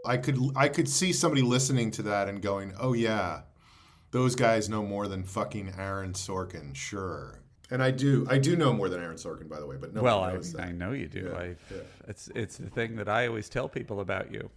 I could see somebody listening to that and going, "Oh yeah, those guys know more than fucking Aaron Sorkin." Sure. And I do know more than Aaron Sorkin, by the way, but nobody knows that. I know you do. Yeah. It's the thing that I always tell people about you.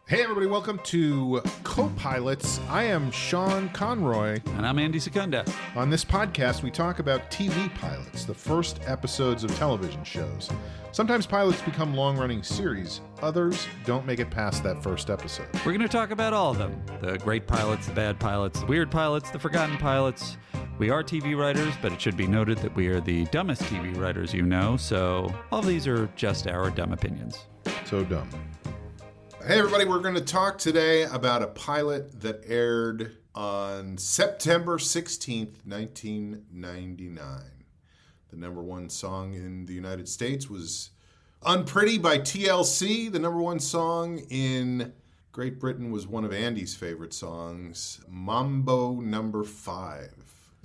Hey everybody, welcome to Co-Pilots. I am Sean Conroy. And I'm Andy Secunda. On this podcast, we talk about TV pilots, the first episodes of television shows. Sometimes pilots become long-running series. Others don't make it past that first episode. We're going to talk about all of them. The great pilots, the bad pilots, the weird pilots, the forgotten pilots. We are TV writers, but it should be noted that we are the dumbest TV writers you know, so all of these are just our dumb opinions. So dumb. Hey everybody, we're going to talk today about a pilot that aired on September 16th, 1999. The number one song in the United States was Unpretty by TLC. The number one song in Great Britain was one of Andy's favorite songs, Mambo Number 5.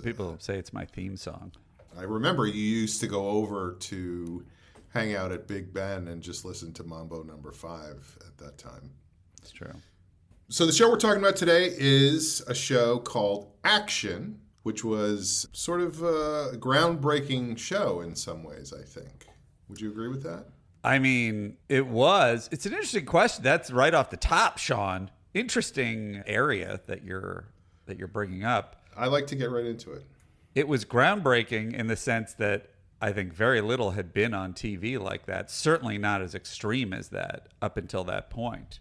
People say it's my theme song. I remember you used to go over to hang out at Big Ben and just listen to Mambo Number 5 at that time. It's true. So the show we're talking about today is a show called Action, which was sort of a groundbreaking show in some ways, I think. Would you agree with that? I mean, it was. It's an interesting question. That's right off the top, Sean. Interesting area that you're bringing up. I like to get right into it. It was groundbreaking in the sense that I think very little had been on TV like that. Certainly not as extreme as that up until that point.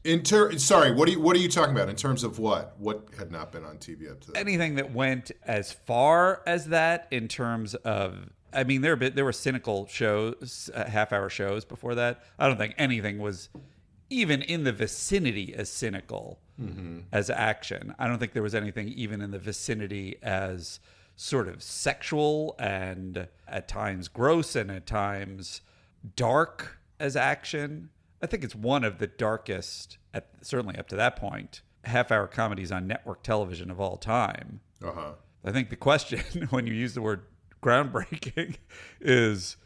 Sorry, what are you talking about in terms of what? What had not been on TV up to that? Anything that went as far as that in terms of, I mean, there were cynical shows, half-hour shows before that. I don't think anything was even in the vicinity as cynical as Action. I don't think there was anything even in the vicinity as sort of sexual and at times gross and at times dark as Action. I think it's one of the darkest, certainly up to that point, half-hour comedies on network television of all time. I think the question when you use the word groundbreaking is,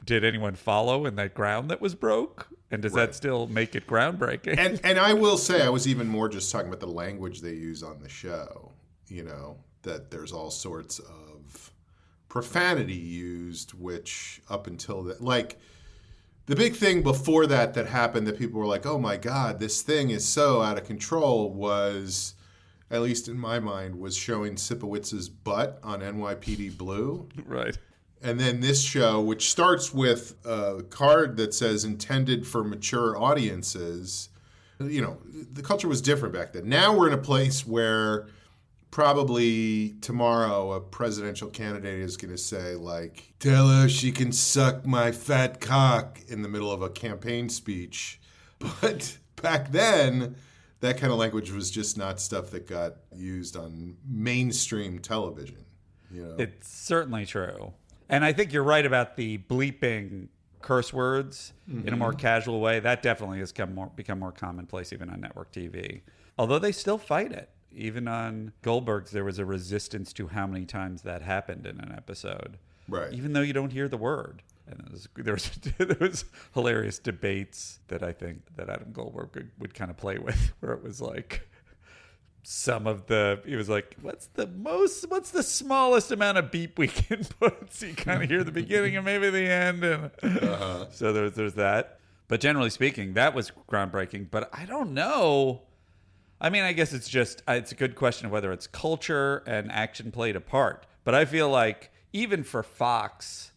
did anyone follow in that ground that was broke? And does that still make it groundbreaking? And I will say, I was even more just talking about the language they use on the show, you know, that there's all sorts of profanity used, which up until that, like the big thing before that happened that people were like, oh my God, this thing is so out of control was, at least in my mind, was showing Sipowitz's butt on NYPD Blue. Right. And then this show, which starts with a card that says intended for mature audiences, you know, the culture was different back then. Now we're in a place where probably tomorrow a presidential candidate is going to say, like, tell her she can suck my fat cock in the middle of a campaign speech. But back then, that kind of language was just not stuff that got used on mainstream television. You know? It's certainly true. And I think you're right about the bleeping curse words in a more casual way. That definitely has become more commonplace even on network TV. Although they still fight it. Even on Goldberg's, there was a resistance to how many times that happened in an episode. Right. Even though you don't hear the word. And there was hilarious debates that I think that Adam Goldberg would kind of play with, where it was like, he was like, what's the smallest amount of beep we can put? So you kind of hear the beginning and maybe the end. And so there's that. But generally speaking, that was groundbreaking. But I don't know. I mean, I guess it's a good question of whether it's culture and Action played a part. But I feel like even for Fox,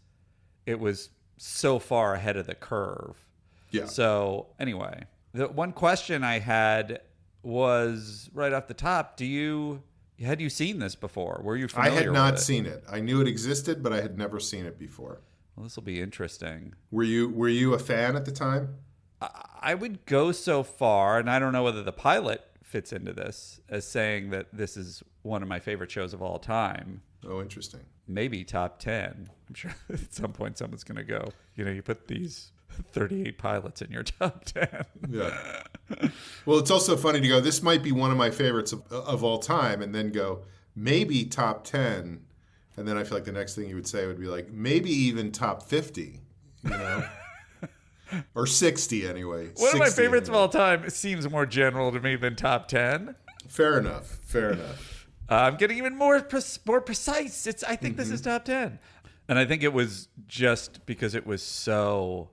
it was so far ahead of the curve. Yeah. So anyway, the one question I had was right off the top. Had you seen this before? Were you familiar with it? I had not seen it. I knew it existed, but I had never seen it before. Well, this will be interesting. Were you a fan at the time? I would go so far, and I don't know whether the pilot fits into this, as saying that this is one of my favorite shows of all time. Oh, interesting. Maybe top 10. I'm sure at some point someone's going to go, you put these 38 pilots in your top 10. Yeah. Well, it's also funny to go, this might be one of my favorites of all time, and then go, maybe top 10. And then I feel like the next thing you would say would be like, maybe even top 50, you know? Or 60 anyway. One of my 60 favorites anyway. of all time seems more general to me than top 10. Fair enough. I'm getting even more precise. I think this is top 10. And I think it was just because it was so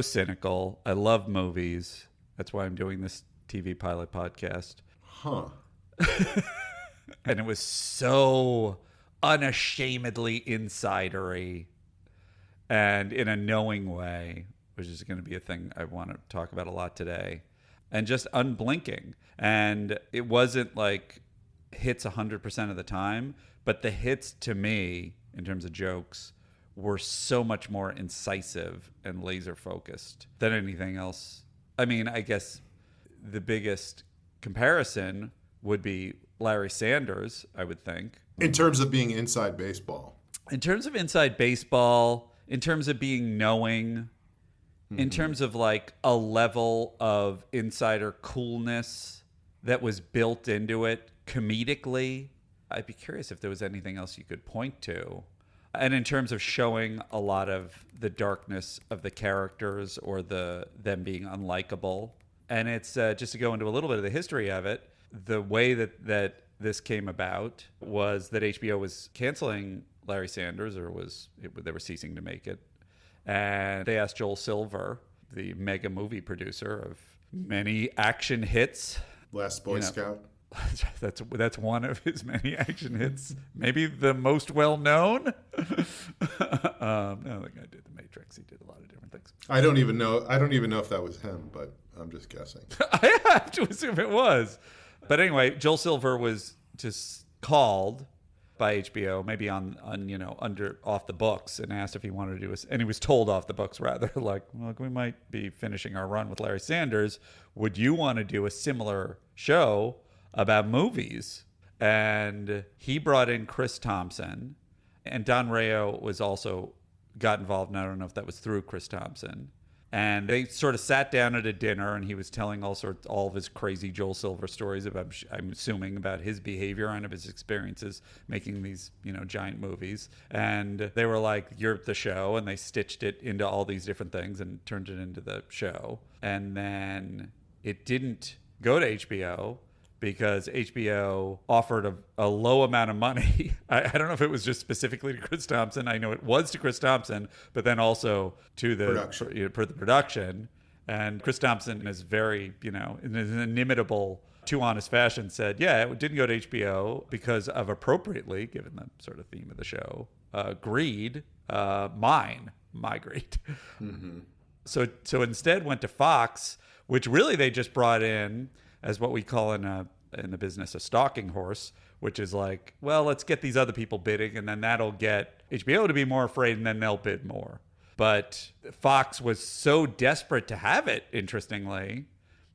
cynical. I love movies. That's why I'm doing this TV pilot podcast. Huh. And it was so unashamedly insidery and in a knowing way, which is going to be a thing I want to talk about a lot today, and just unblinking. And it wasn't like hits 100% of the time, but the hits to me, in terms of jokes, were so much more incisive and laser focused than anything else. I mean, I guess the biggest comparison would be Larry Sanders, I would think. In terms of being inside baseball. In terms of inside baseball, in terms of being knowing, in terms of like a level of insider coolness that was built into it comedically, I'd be curious if there was anything else you could point to. And in terms of showing a lot of the darkness of the characters or them being unlikable. And it's just to go into a little bit of the history of it, the way that this came about was that HBO was canceling Larry Sanders, or they were ceasing to make it. And they asked Joel Silver, the mega movie producer of many action hits. Last Boy Scout. That's one of his many action hits. Maybe the most well known. No, the guy did The Matrix. He did a lot of different things. I don't even know if that was him, but I'm just guessing. I have to assume it was. But anyway, Joel Silver was just called by HBO, maybe on off the books, and asked if he wanted to do and he was told off the books rather, like, look, we might be finishing our run with Larry Sanders. Would you want to do a similar show about movies? And he brought in Chris Thompson, and Don Rayo was also got involved, and I don't know if that was through Chris Thompson. And they sort of sat down at a dinner, and he was telling all of his crazy Joel Silver stories about, I'm assuming, about his behavior and of his experiences making these, giant movies. And they were like, "You're the show," and they stitched it into all these different things and turned it into the show. And then it didn't go to HBO because HBO offered a low amount of money. I don't know if it was just specifically to Chris Thompson. I know it was to Chris Thompson, but then also to the production. And Chris Thompson is very, in an inimitable, too honest fashion, said, yeah, it didn't go to HBO because of, appropriately, given the sort of theme of the show, greed, my greed. Mm-hmm. So instead went to Fox, which really they just brought in as what we call in the business a stalking horse, which is like, well, let's get these other people bidding, and then that'll get HBO to be more afraid, and then they'll bid more. But Fox was so desperate to have it, interestingly,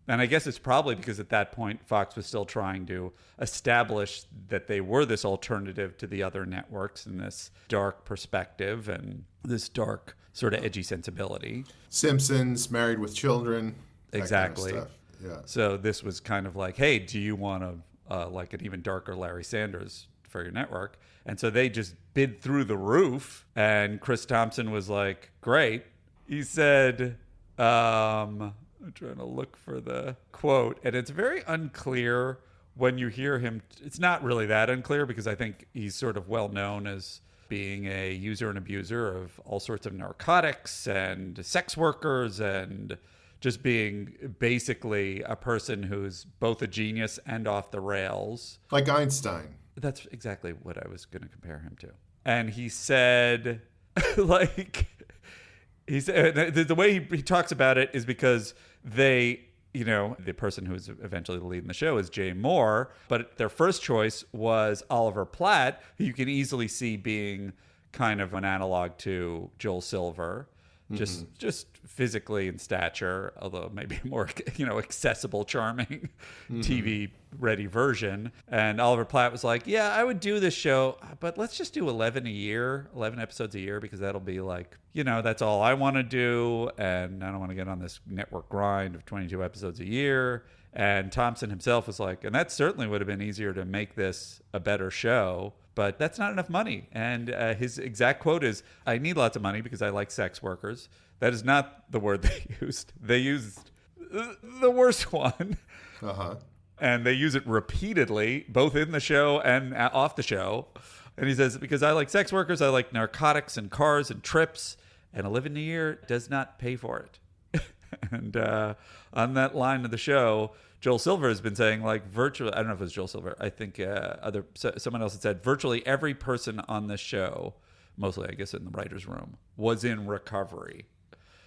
and I guess it's probably because at that point Fox was still trying to establish that they were this alternative to the other networks and this dark perspective and this dark sort of edgy sensibility. Simpsons, Married with Children. Exactly. Kind of stuff. Yeah. So this was kind of like, hey, do you want like an even darker Larry Sanders for your network? And so they just bid through the roof. And Chris Thompson was like, great. He said, I'm trying to look for the quote. And it's very unclear when you hear him. It's not really that unclear because I think he's sort of well known as being a user and abuser of all sorts of narcotics and sex workers and just being basically a person who's both a genius and off the rails. Like Einstein. That's exactly what I was going to compare him to. And he said, he said, the way he talks about it is because the person who's eventually the lead in the show is Jay Moore, but their first choice was Oliver Platt, who you can easily see being kind of an analog to Joel Silver. Just physically in stature, although maybe more, accessible, charming, TV-ready version. And Oliver Platt was like, yeah, I would do this show, but let's just do 11 episodes a year, because that'll be like, that's all I want to do, and I don't want to get on this network grind of 22 episodes a year. And Thompson himself was like, and that certainly would have been easier to make this a better show, but that's not enough money. And his exact quote is, I need lots of money because I like sex workers. That is not the word they used. They used the worst one. Uh-huh. And they use it repeatedly, both in the show and off the show. And he says, because I like sex workers, I like narcotics and cars and trips, and a living year does not pay for it. And on that line of the show, Joel Silver has been saying, like, virtually, I don't know if it was Joel Silver, I think someone else had said, virtually every person on this show, mostly, I guess, in the writer's room, was in recovery.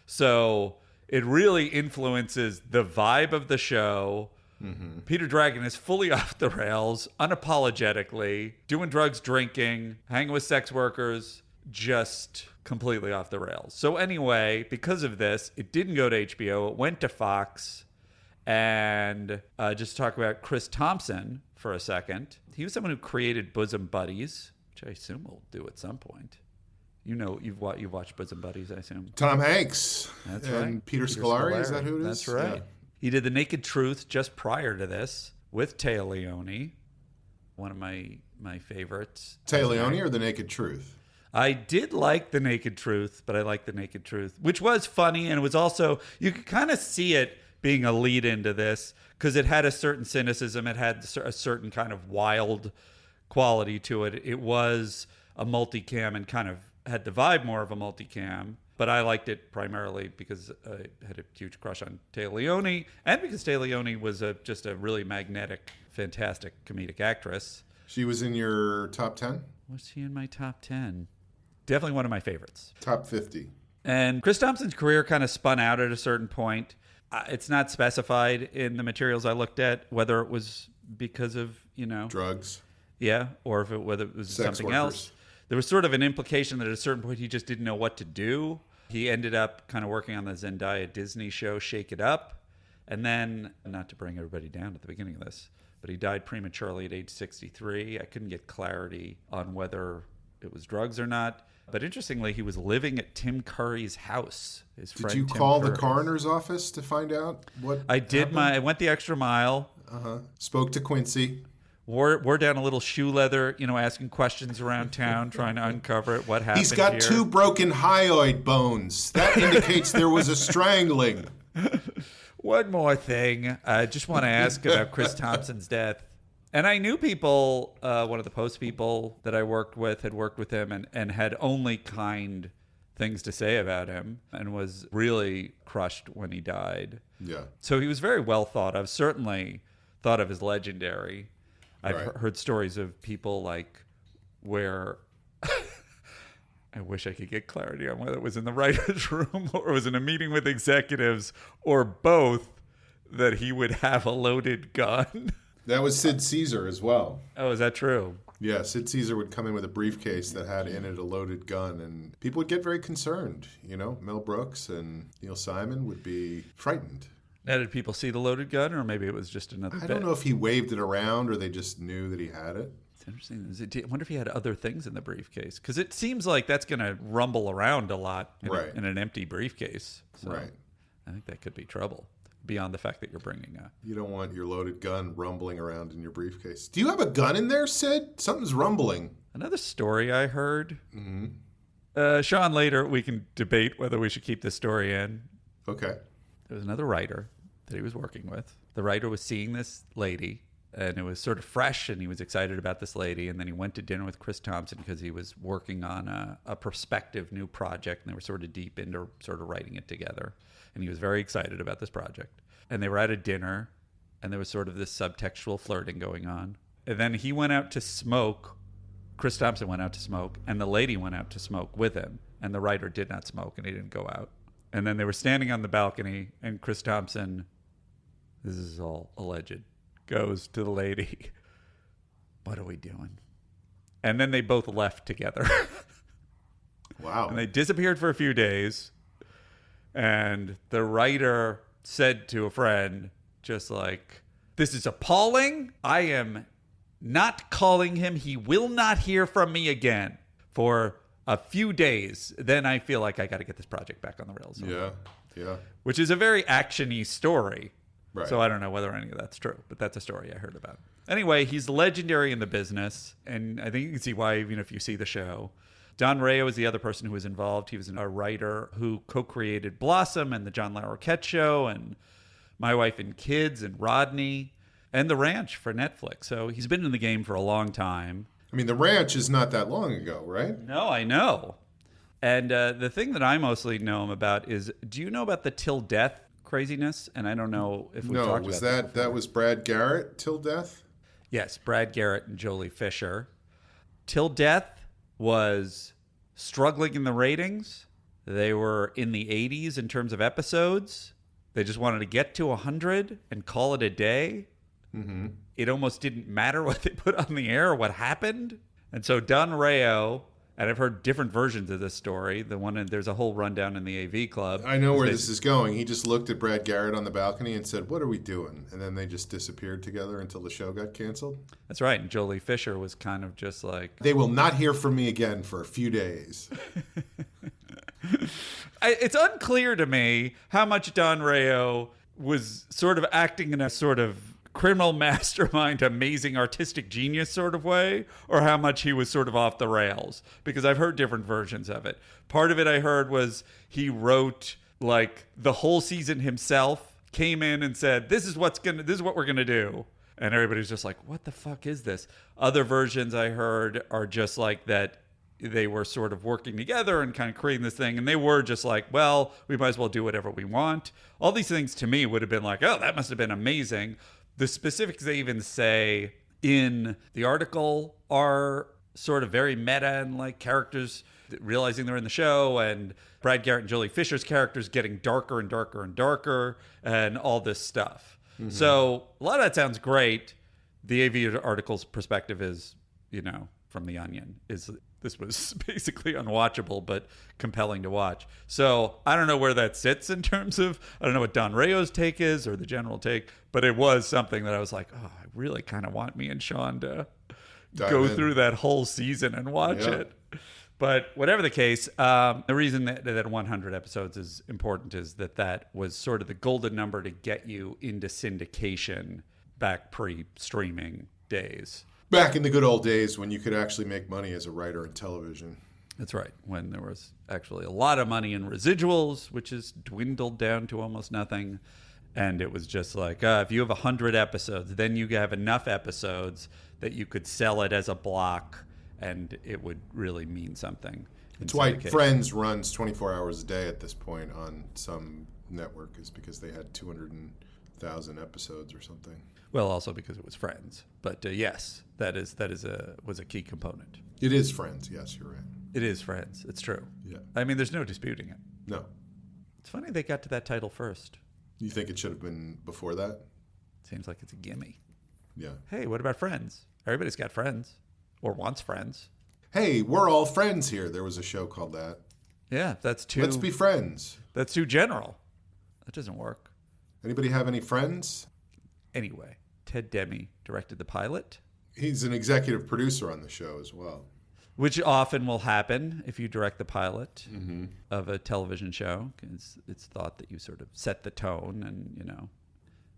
So it really influences the vibe of the show. Mm-hmm. Peter Dragon is fully off the rails, unapologetically, doing drugs, drinking, hanging with sex workers, just completely off the rails. So anyway, because of this, it didn't go to HBO. It went to Fox. And just to talk about Chris Thompson for a second. He was someone who created Bosom Buddies, which I assume we'll do at some point. You know, you've watched Bosom Buddies, I assume. Tom Hanks. That's and right. Peter Scolari, is that who it is? That's right. Yeah. He did The Naked Truth just prior to this with Téa Leoni, one of my favorites. Téa Leoni or The Naked Truth? I did like The Naked Truth, but I liked The Naked Truth, which was funny, and it was also, you could kind of see it being a lead into this because it had a certain cynicism. It had a certain kind of wild quality to it. It was a multicam and kind of had the vibe more of a multicam. But I liked it primarily because I had a huge crush on Téa Leoni, and because Téa Leoni was just a really magnetic, fantastic comedic actress. She was in your top 10? Was she in my top 10? Definitely one of my favorites. Top 50. And Chris Thompson's career kind of spun out at a certain point. It's not specified in the materials I looked at whether it was because of, drugs. Yeah, or whether it was Sex something workers. else. There was sort of an implication that at a certain point he just didn't know what to do. He ended up kind of working on the Zendaya Disney show, Shake It Up. And then, not to bring everybody down at the beginning of this, but he died prematurely at age 63. I couldn't get clarity on whether it was drugs or not. But interestingly, he was living at Tim Curry's house. His friend Did you Tim call Curry. the coroner's office to find out what I did. happened? I went the extra mile. Spoke to Quincy. Wore down a little shoe leather, asking questions around town, trying to uncover it. What happened He's got here. 2 broken hyoid bones. That indicates there was a strangling. One more thing. I just want to ask about Chris Thompson's death. And I knew people, one of the Post people that I worked with had worked with him and had only kind things to say about him and was really crushed when he died. Yeah. So he was very well thought of, certainly thought of as legendary. I've heard stories of people like where I wish I could get clarity on whether it was in the writer's room or it was in a meeting with executives or both, that he would have a loaded gun. That was Sid Caesar as well. Oh, is that true? Yeah, Sid Caesar would come in with a briefcase that had in it a loaded gun, and people would get very concerned. Mel Brooks and Neil Simon would be frightened. Now, did people see the loaded gun, or maybe it was just another I bit? don't know if he waved it around or they just knew that he had it. It's interesting. I wonder if he had other things in the briefcase, because it seems like that's going to rumble around a lot in an empty briefcase. So Right. I think that could be trouble, beyond the fact that you're bringing a... You don't want your loaded gun rumbling around in your briefcase. Do you have a gun in there, Sid? Something's rumbling. Another story I heard. Mm-hmm. Sean, later we can debate whether we should keep this story in. Okay. There was another writer that he was working with. The writer was seeing this lady, and it was sort of fresh, and he was excited about this lady. And then he went to dinner with Chris Thompson because he was working on a prospective new project, and they were sort of deep into sort of writing it together. And he was very excited about this project. And they were at a dinner, and there was sort of this subtextual flirting going on. And then he went out to smoke. Chris Thompson went out to smoke, and the lady went out to smoke with him. And the writer did not smoke, and he didn't go out. And then they were standing on the balcony, and Chris Thompson, this is all alleged, goes to the lady, "What are we doing?" And then they both left together. Wow. And they disappeared for a few days. And the writer said to a friend, just like, "This is appalling. I am not calling him. He will not hear from me again for a few days. Then I feel like I got to get this project back on the rails." Yeah. Which is a very action-y story. Right. So I don't know whether any of that's true, but that's a story I heard about. Anyway, he's legendary in the business, and I think you can see why, even if you see the show. Don Rayo was the other person who was involved. He was a writer who co-created Blossom and the John Larroquette Show and My Wife and Kids and Rodney and The Ranch for Netflix. So he's been in the game for a long time. I mean, The Ranch is not that long ago, right? No, I know. And the thing that I mostly know him about is, do you know about the Till Death craziness? And I don't know if we talked about was that. that was Brad Garrett, Till Death? Yes, Brad Garrett and Jolie Fisher. Till Death was struggling in the ratings. They were in the 80s in terms of episodes. They just wanted to get to 100 and call it a day. Mm-hmm. It almost didn't matter what they put on the air or what happened. And so Don Rayo, and I've heard different versions of this story. There's a whole rundown in the AV Club. I know where this is going. He just looked at Brad Garrett on the balcony and said, "What are we doing?" And then they just disappeared together until the show got canceled. That's right. And Jolie Fisher was kind of just like, "They will not hear from me again for a few days." It's unclear to me how much Don Rayo was sort of acting in a sort of criminal mastermind, amazing artistic genius sort of way, or how much he was sort of off the rails, because I've heard different versions of it. Part of it I heard was he wrote like the whole season himself, came in and said, this is what we're gonna do, and everybody's just like, what the fuck is this? Other versions I heard are just like that they were sort of working together and kind of creating this thing, and they were just like, well, we might as well do whatever we want. All these things to me would have been like, oh, that must have been amazing. The specifics they even say in the article are sort of very meta, and like characters realizing they're in the show, and Brad Garrett and Jolie Fisher's characters getting darker and darker and darker, and all this stuff. Mm-hmm. So a lot of that sounds great. The AV article's perspective is, from The Onion, is this was basically unwatchable, but compelling to watch. So I don't know where that sits in terms of, I don't know what Don Rayo's take is or the general take, but it was something that I was like, oh, I really kind of want me and Sean to go through that whole season and watch it. But whatever the case, the reason that 100 episodes is important is that was sort of the golden number to get you into syndication back pre-streaming days. Back in the good old days when you could actually make money as a writer in television. That's right. When there was actually a lot of money in residuals, which has dwindled down to almost nothing. And it was just like, if you have 100 episodes, then you have enough episodes that you could sell it as a block, and it would really mean something. That's why Friends runs 24 hours a day at this point on some network, is because they had 200,000 episodes or something. Well, also because it was Friends. But yes, that was a key component. It is Friends. Yes, you're right. It is Friends. It's true. Yeah. I mean, there's no disputing it. No. It's funny they got to that title first. You think it should have been before that? Seems like it's a gimme. Yeah. Hey, what about Friends? Everybody's got friends or wants friends. Hey, we're all friends here. There was a show called that. Yeah, that's too... Let's be friends. That's too general. That doesn't work. Anybody have any friends? Anyway, Ted Demme directed the pilot. He's an executive producer on the show as well. Which often will happen if you direct the pilot of a television show, because it's thought that you sort of set the tone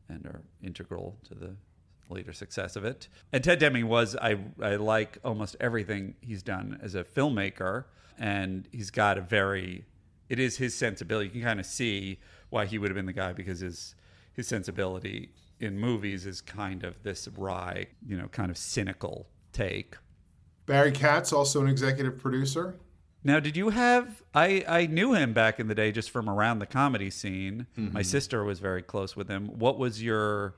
and are integral to the later success of it. And Ted Demme I like almost everything he's done as a filmmaker, and he's got it is his sensibility. You can kind of see why he would have been the guy, because his sensibility in movies is kind of this wry, kind of cynical take. Barry Katz, also an executive producer. Now, did you have... I knew him back in the day just from around the comedy scene. Mm-hmm. My sister was very close with him. What was your...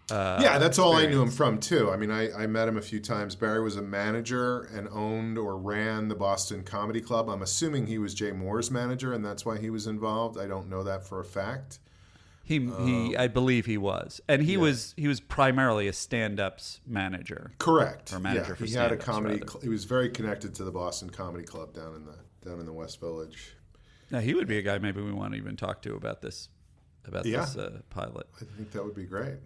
yeah, that's all I knew him from, too. I mean, I met him a few times. Barry was a manager and owned or ran the Boston Comedy Club. I'm assuming he was Jay Moore's manager, and that's why he was involved. I don't know that for a fact. I believe he was, and he was primarily a stand-ups manager. Correct. Or manager for he had a comedy. He was very connected to the Boston Comedy Club down in the West Village. Now he would be a guy maybe we want to even talk to about this pilot. I think that would be great.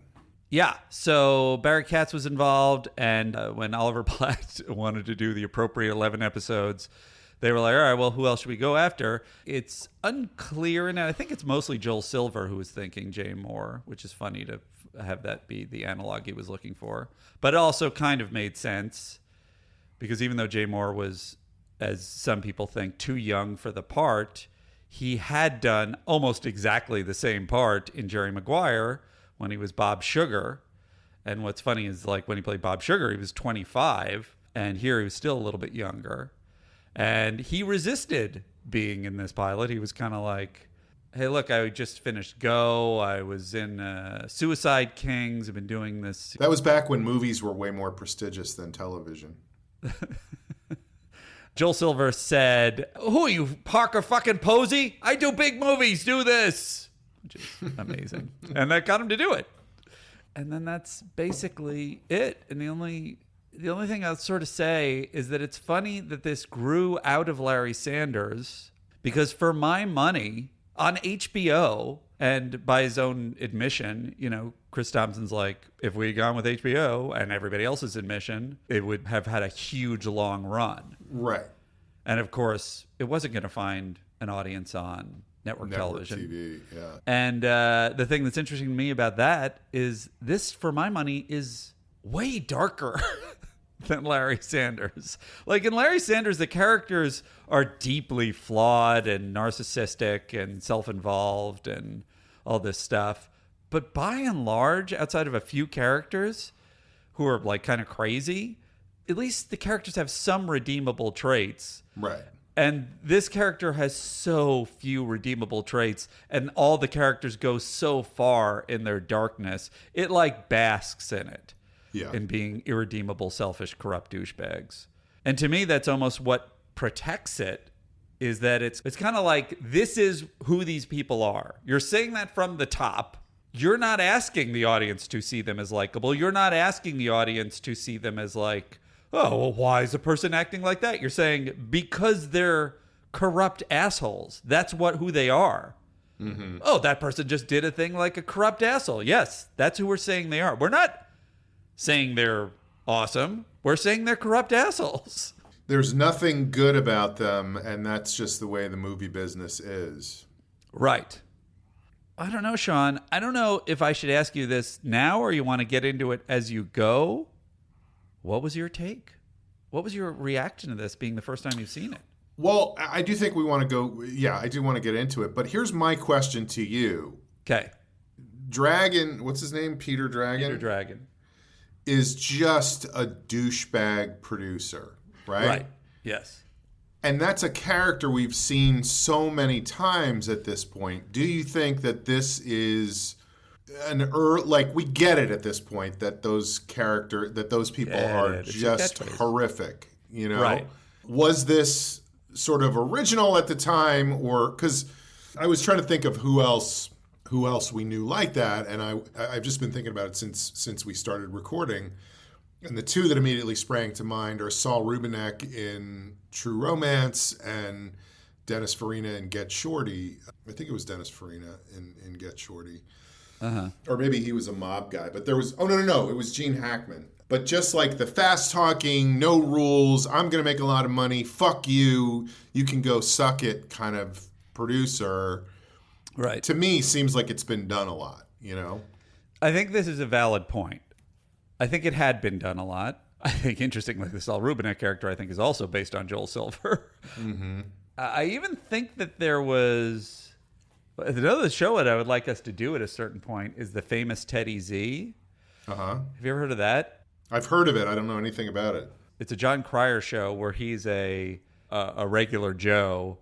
Yeah. So Barry Katz was involved, and when Oliver Platt wanted to do the appropriate 11 episodes, they were like, all right, well, who else should we go after? It's unclear, and I think it's mostly Joel Silver who was thinking Jay Moore, which is funny to have that be the analog he was looking for. But it also kind of made sense, because even though Jay Moore was as some people think, too young for the part. He had done almost exactly the same part in Jerry Maguire when he was Bob Sugar. And what's funny is, like, when he played Bob Sugar, he was 25, and here he was still a little bit younger. And he resisted being in this pilot. He was kind of like, hey, look, I just finished Go. I was in Suicide Kings. I've been doing this. That was back when movies were way more prestigious than television. Joel Silver said, who are you, Parker fucking Posey? I do big movies. Do this. Which is amazing. And that got him to do it. And then that's basically it. And the only thing I'll sort of say is that it's funny that this grew out of Larry Sanders, because for my money, on HBO, and by his own admission, you know, Chris Thompson's like, if we had gone with HBO and everybody else's admission, it would have had a huge long run. Right. And of course, it wasn't going to find an audience on network television. TV, yeah. And the thing that's interesting to me about that is this, for my money, is way darker than Larry Sanders. Like, in Larry Sanders, the characters are deeply flawed and narcissistic and self-involved and all this stuff. But by and large, outside of a few characters who are like kind of crazy, at least the characters have some redeemable traits. Right. And this character has so few redeemable traits, and all the characters go so far in their darkness. It like basks in it. Yeah. In being irredeemable, selfish, corrupt douchebags. And to me, that's almost what protects it, is that it's kind of like, this is who these people are. You're saying that from the top. You're not asking the audience to see them as likable. You're not asking the audience to see them as like, oh, well, why is a person acting like that? You're saying because they're corrupt assholes. That's who they are. Mm-hmm. Oh, that person just did a thing like a corrupt asshole. Yes, that's who we're saying they are. We're not saying they're awesome. We're saying they're corrupt assholes. There's nothing good about them, and that's just the way the movie business is. Right. I don't know, Sean. I don't know if I should ask you this now or you want to get into it as you go. What was your take? What was your reaction to this being the first time you've seen it? Well, I do think we want to go. Yeah, I do want to get into it. But here's my question to you. Okay. Dragon, what's his name? Peter Dragon? Peter Dragon. Is just a douchebag producer, right? Right. Yes. And that's a character we've seen so many times at this point. Do you think that this is like, we get it at this point that those people are just horrific, you know? Right. Was this sort of original at the time, or because I was trying to think of who else we knew like that, and I've just been thinking about it since we started recording. And the two that immediately sprang to mind are Saul Rubinek in True Romance and Dennis Farina in Get Shorty. I think it was Dennis Farina in Get Shorty. Uh-huh. Or maybe he was a mob guy. But there was, no, it was Gene Hackman. But just like the fast talking, no rules, I'm going to make a lot of money, fuck you, you can go suck it kind of producer. Right. To me, seems like it's been done a lot, you know? I think this is a valid point. I think it had been done a lot. I think, interestingly, the Saul Rubinek character, I think, is also based on Joel Silver. Mm-hmm. I even think that there was... Another show that I would like us to do at a certain point is the famous Teddy Z. Uh-huh. Have you ever heard of that? I've heard of it. I don't know anything about it. It's a John Cryer show where he's a regular Joe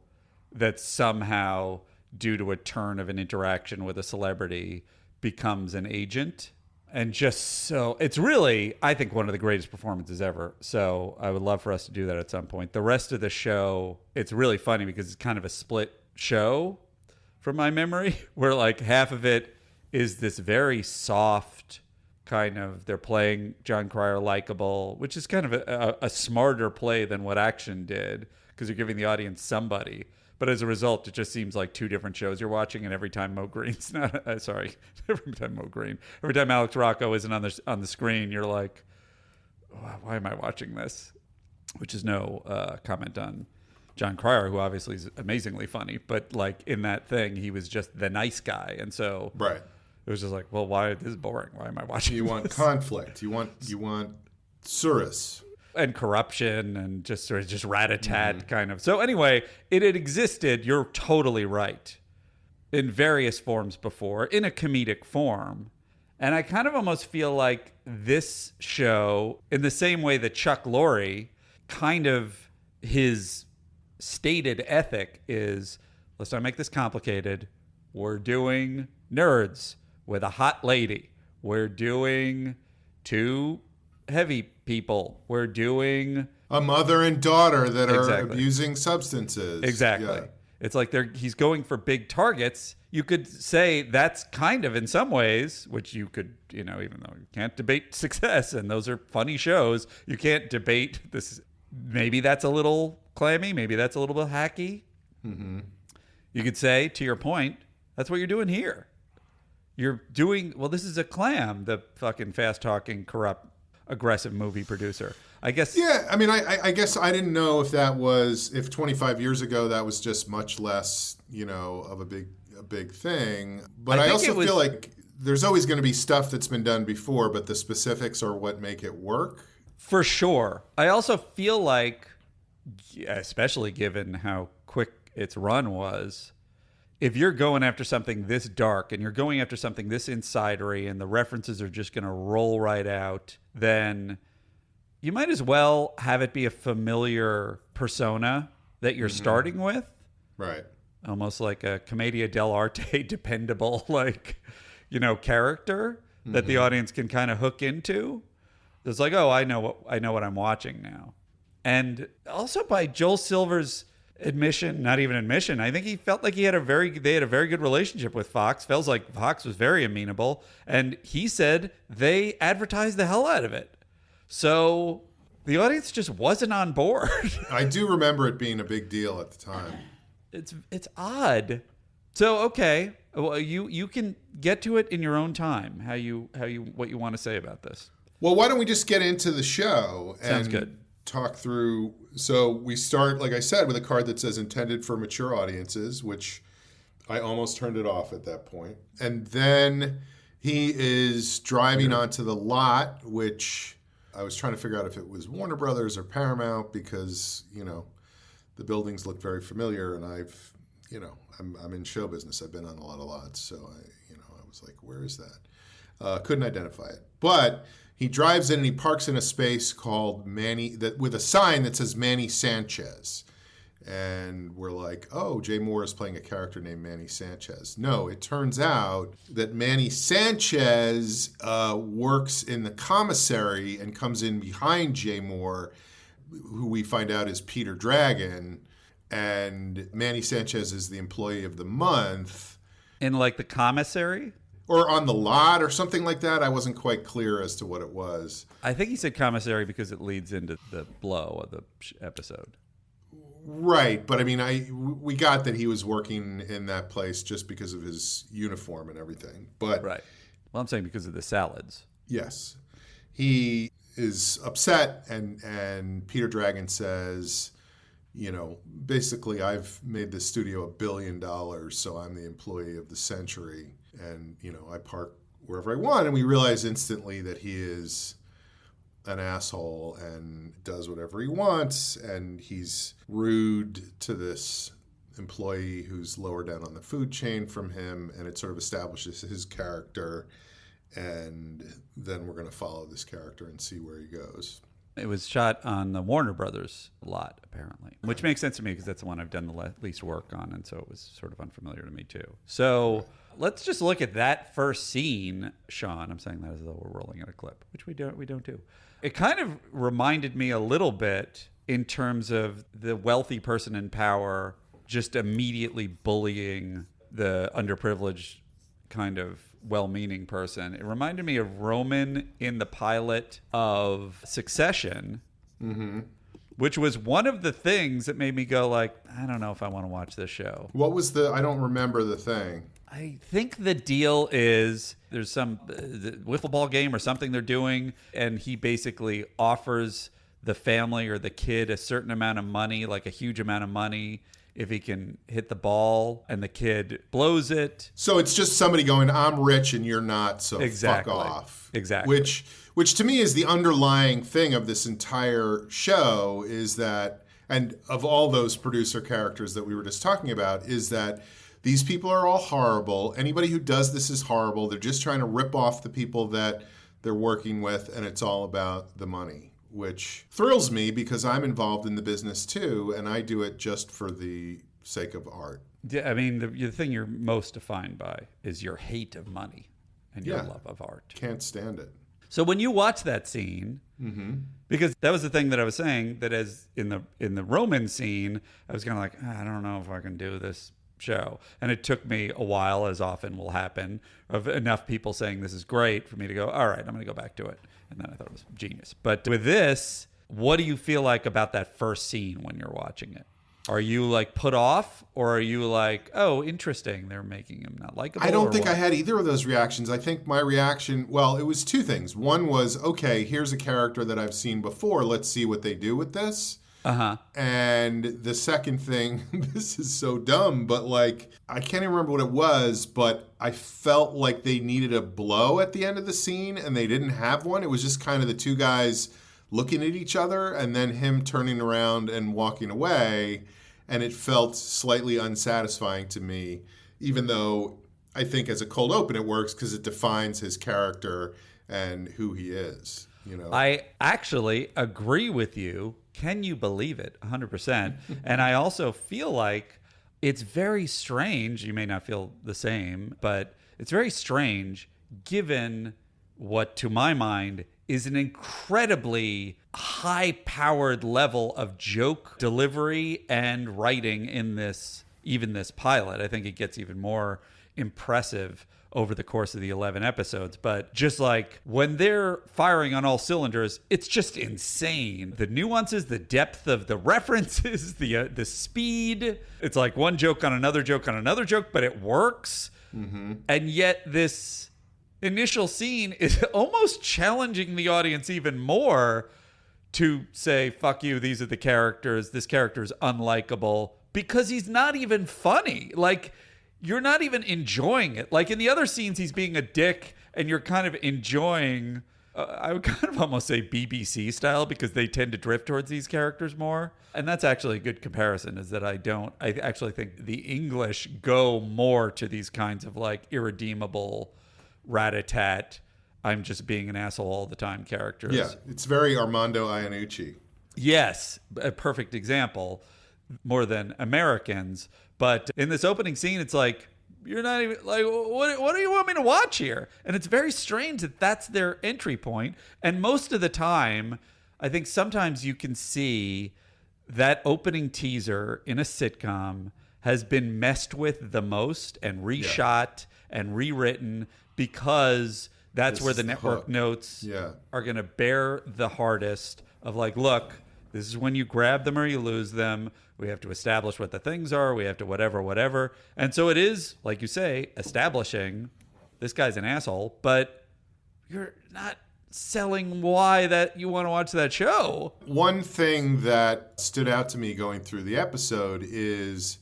that somehow, due to a turn of an interaction with a celebrity, becomes an agent. And just so, it's really, I think, one of the greatest performances ever. So I would love for us to do that at some point. The rest of the show, it's really funny because it's kind of a split show from my memory, where like half of it is this very soft kind of, they're playing John Cryer likable, which is kind of a smarter play than what Action did, because you're giving the audience somebody. But as a result, it just seems like two different shows you're watching, and every time every time Alex Rocco isn't on the screen, you're like, why am I watching this? Which is no comment on John Cryer, who obviously is amazingly funny, but like in that thing, he was just the nice guy, and so right. It was just like, well, why this is boring? Why am I watching? You want this? conflict. You want Surus. and corruption and just sort of just rat-a-tat kind of. So anyway, it had existed, you're totally right, in various forms before, in a comedic form. And I kind of almost feel like this show, in the same way that Chuck Lorre, kind of his stated ethic is, let's not make this complicated. We're doing nerds with a hot lady. We're doing two heavy people. We're doing a mother and daughter that are Exactly. abusing substances. Exactly. Yeah. It's like he's going for big targets. You could say that's kind of in some ways, which you could, even though you can't debate success, and those are funny shows, you can't debate this. Maybe that's a little clammy. Maybe that's a little bit hacky. Mm-hmm. You could say, to your point, that's what you're doing here. You're doing, well, this is a clam, the fucking fast-talking, corrupt, aggressive movie producer. I guess. Yeah, I mean, I guess I didn't know if 25 years ago that was just much less, of a big thing. But I also feel like there's always going to be stuff that's been done before, but the specifics are what make it work. For sure. I also feel like, especially given how quick its run was, if you're going after something this dark and you're going after something this insidery and the references are just going to roll right out, then you might as well have it be a familiar persona that you're starting with. Right. Almost like a commedia dell'arte dependable, character that the audience can kind of hook into. It's like, oh, I know what I'm watching now. And also by Joel Silver's admission, not even admission, I think he felt like they had a very good relationship with Fox. Feels like Fox was very amenable, and he said they advertised the hell out of it. So the audience just wasn't on board. I do remember it being a big deal at the time. It's odd. So okay, well, you can get to it in your own time. What you want to say about this? Well, why don't we just get into the show and Sounds good. Talk through. So we start, like I said, with a card that says intended for mature audiences, which I almost turned it off at that point. And then he is driving onto the lot, which I was trying to figure out if it was Warner Brothers or Paramount because, the buildings look very familiar, and I'm in show business. I've been on a lot of lots, so I was like, where is that? Couldn't identify it, but he drives in and he parks in a space called Manny, with a sign that says Manny Sanchez. And we're like, oh, Jay Moore is playing a character named Manny Sanchez. No, it turns out that Manny Sanchez works in the commissary and comes in behind Jay Moore, who we find out is Peter Dragon. And Manny Sanchez is the employee of the month. In the commissary? Or on the lot or something like that. I wasn't quite clear as to what it was. I think he said commissary because it leads into the blow of the episode. Right, but I mean, we got that he was working in that place just because of his uniform and everything. But right. Well, I'm saying because of the salads. Yes. He is upset, and Peter Dragon says, basically, I've made this studio $1 billion, so I'm the employee of the century. And, I park wherever I want. And we realize instantly that he is an asshole and does whatever he wants. And he's rude to this employee who's lower down on the food chain from him. And it sort of establishes his character. And then we're going to follow this character and see where he goes. It was shot on the Warner Brothers lot, apparently, which makes sense to me because that's the one I've done the least work on. And so it was sort of unfamiliar to me, too. So let's just look at that first scene, Sean. I'm saying that as though we're rolling out a clip, which we don't do. It kind of reminded me a little bit in terms of the wealthy person in power just immediately bullying the underprivileged kind of well-meaning person. It reminded me of Roman in the pilot of Succession, which was one of the things that made me go I don't know if I want to watch this show. What was I don't remember the thing. I think the deal is there's some wiffle ball game or something they're doing, and he basically offers the family or the kid a certain amount of money, like a huge amount of money, if he can hit the ball, and the kid blows it. So it's just somebody going, I'm rich and you're not, so Exactly. fuck off. Exactly. Which Which to me is the underlying thing of this entire show is that, and of all those producer characters that we were just talking about, is that these people are all horrible. Anybody who does this is horrible. They're just trying to rip off the people that they're working with, and it's all about the money, which thrills me because I'm involved in the business too, and I do it just for the sake of art. Yeah, I mean, the thing you're most defined by is your hate of money and your Yeah. love of art. Can't stand it. So when you watch that scene, because that was the thing that I was saying, that as in the Roman scene, I was kind of like, I don't know if I can do this show. And it took me a while, as often will happen, of enough people saying this is great for me to go, all right, I'm going to go back to it. And then I thought it was genius. But with this, what do you feel like about that first scene when you're watching it? Are you like put off, or are you like, oh, interesting, they're making him not likable? I don't think I had either of those reactions. I think my reaction, well, it was two things. One was, okay, here's a character that I've seen before. Let's see what they do with this. And the second thing, this is so dumb, but like, I can't even remember what it was, but I felt like they needed a blow at the end of the scene and they didn't have one. It was just kind of the two guys looking at each other and then him turning around and walking away. And it felt slightly unsatisfying to me, even though I think as a cold open it works because it defines his character and who he is. You know, I actually agree with you. Can you believe it? 100%. And I also feel like it's very strange. You may not feel the same, but it's very strange given what, to my mind, is an incredibly high-powered level of joke delivery and writing in this, even this pilot. I think it gets even more impressive over the course of the 11 episodes. But just like when they're firing on all cylinders, it's just insane. The nuances, the depth of the references, the speed. It's like one joke on another joke on another joke, but it works. And yet this initial scene is almost challenging the audience even more to say, fuck you, these are the characters, this character's unlikable, because he's not even funny. Like, you're not even enjoying it. Like in the other scenes, he's being a dick and you're kind of enjoying, I would kind of almost say BBC style, because they tend to drift towards these characters more. And that's actually a good comparison, is that I actually think the English go more to these kinds of like irredeemable, rat-a-tat, I'm just being an asshole all the time characters. Yeah, it's very Armando Iannucci. Yes, a perfect example, more than Americans. But in this opening scene, it's like, you're not even, like, what do you want me to watch here? And it's very strange that that's their entry point. And most of the time, I think sometimes you can see that opening teaser in a sitcom has been messed with the most and reshot and rewritten, because that's where the network notes are going to bear the hardest of like, look, this is when you grab them or you lose them. We have to establish what the things are. We have to whatever. And so it is, like you say, establishing this guy's an asshole, but you're not selling why that you want to watch that show. One thing that stood out to me going through the episode is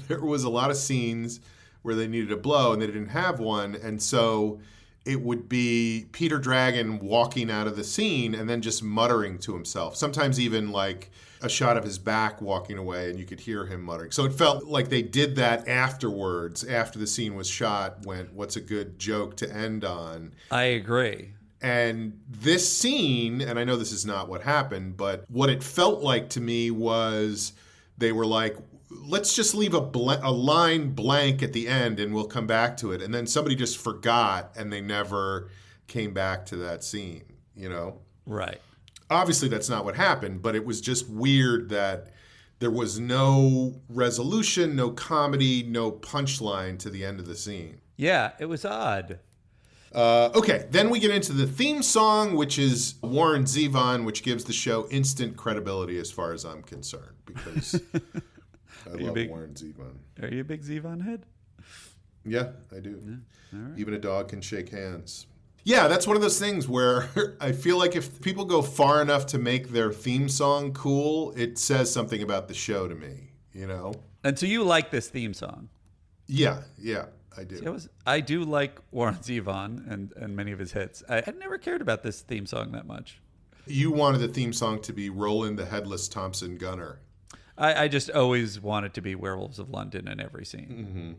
there was a lot of scenes where they needed a blow and they didn't have one. And so it would be Peter Dragon walking out of the scene and then just muttering to himself. Sometimes even like a shot of his back walking away and you could hear him muttering. So it felt like they did that afterwards, after the scene was shot, went, what's a good joke to end on? I agree. And this scene, and I know this is not what happened, but what it felt like to me was they were like, let's just leave a line blank at the end and we'll come back to it. And then somebody just forgot and they never came back to that scene, you know? Right. Obviously, that's not what happened, but it was just weird that there was no resolution, no comedy, no punchline to the end of the scene. Yeah, it was odd. Okay, then we get into the theme song, which is Warren Zevon, which gives the show instant credibility as far as I'm concerned, because I love Warren Zevon. Are you a big Zevon head? Yeah, I do. Yeah. All right. Even a dog can shake hands. Yeah, that's one of those things where I feel like if people go far enough to make their theme song cool, it says something about the show to me, you know? And so you like this theme song? Yeah. I do. I do like Warren Zevon and many of his hits. I never cared about this theme song that much. You wanted the theme song to be Roland the Headless Thompson Gunner. I just always wanted to be Werewolves of London in every scene.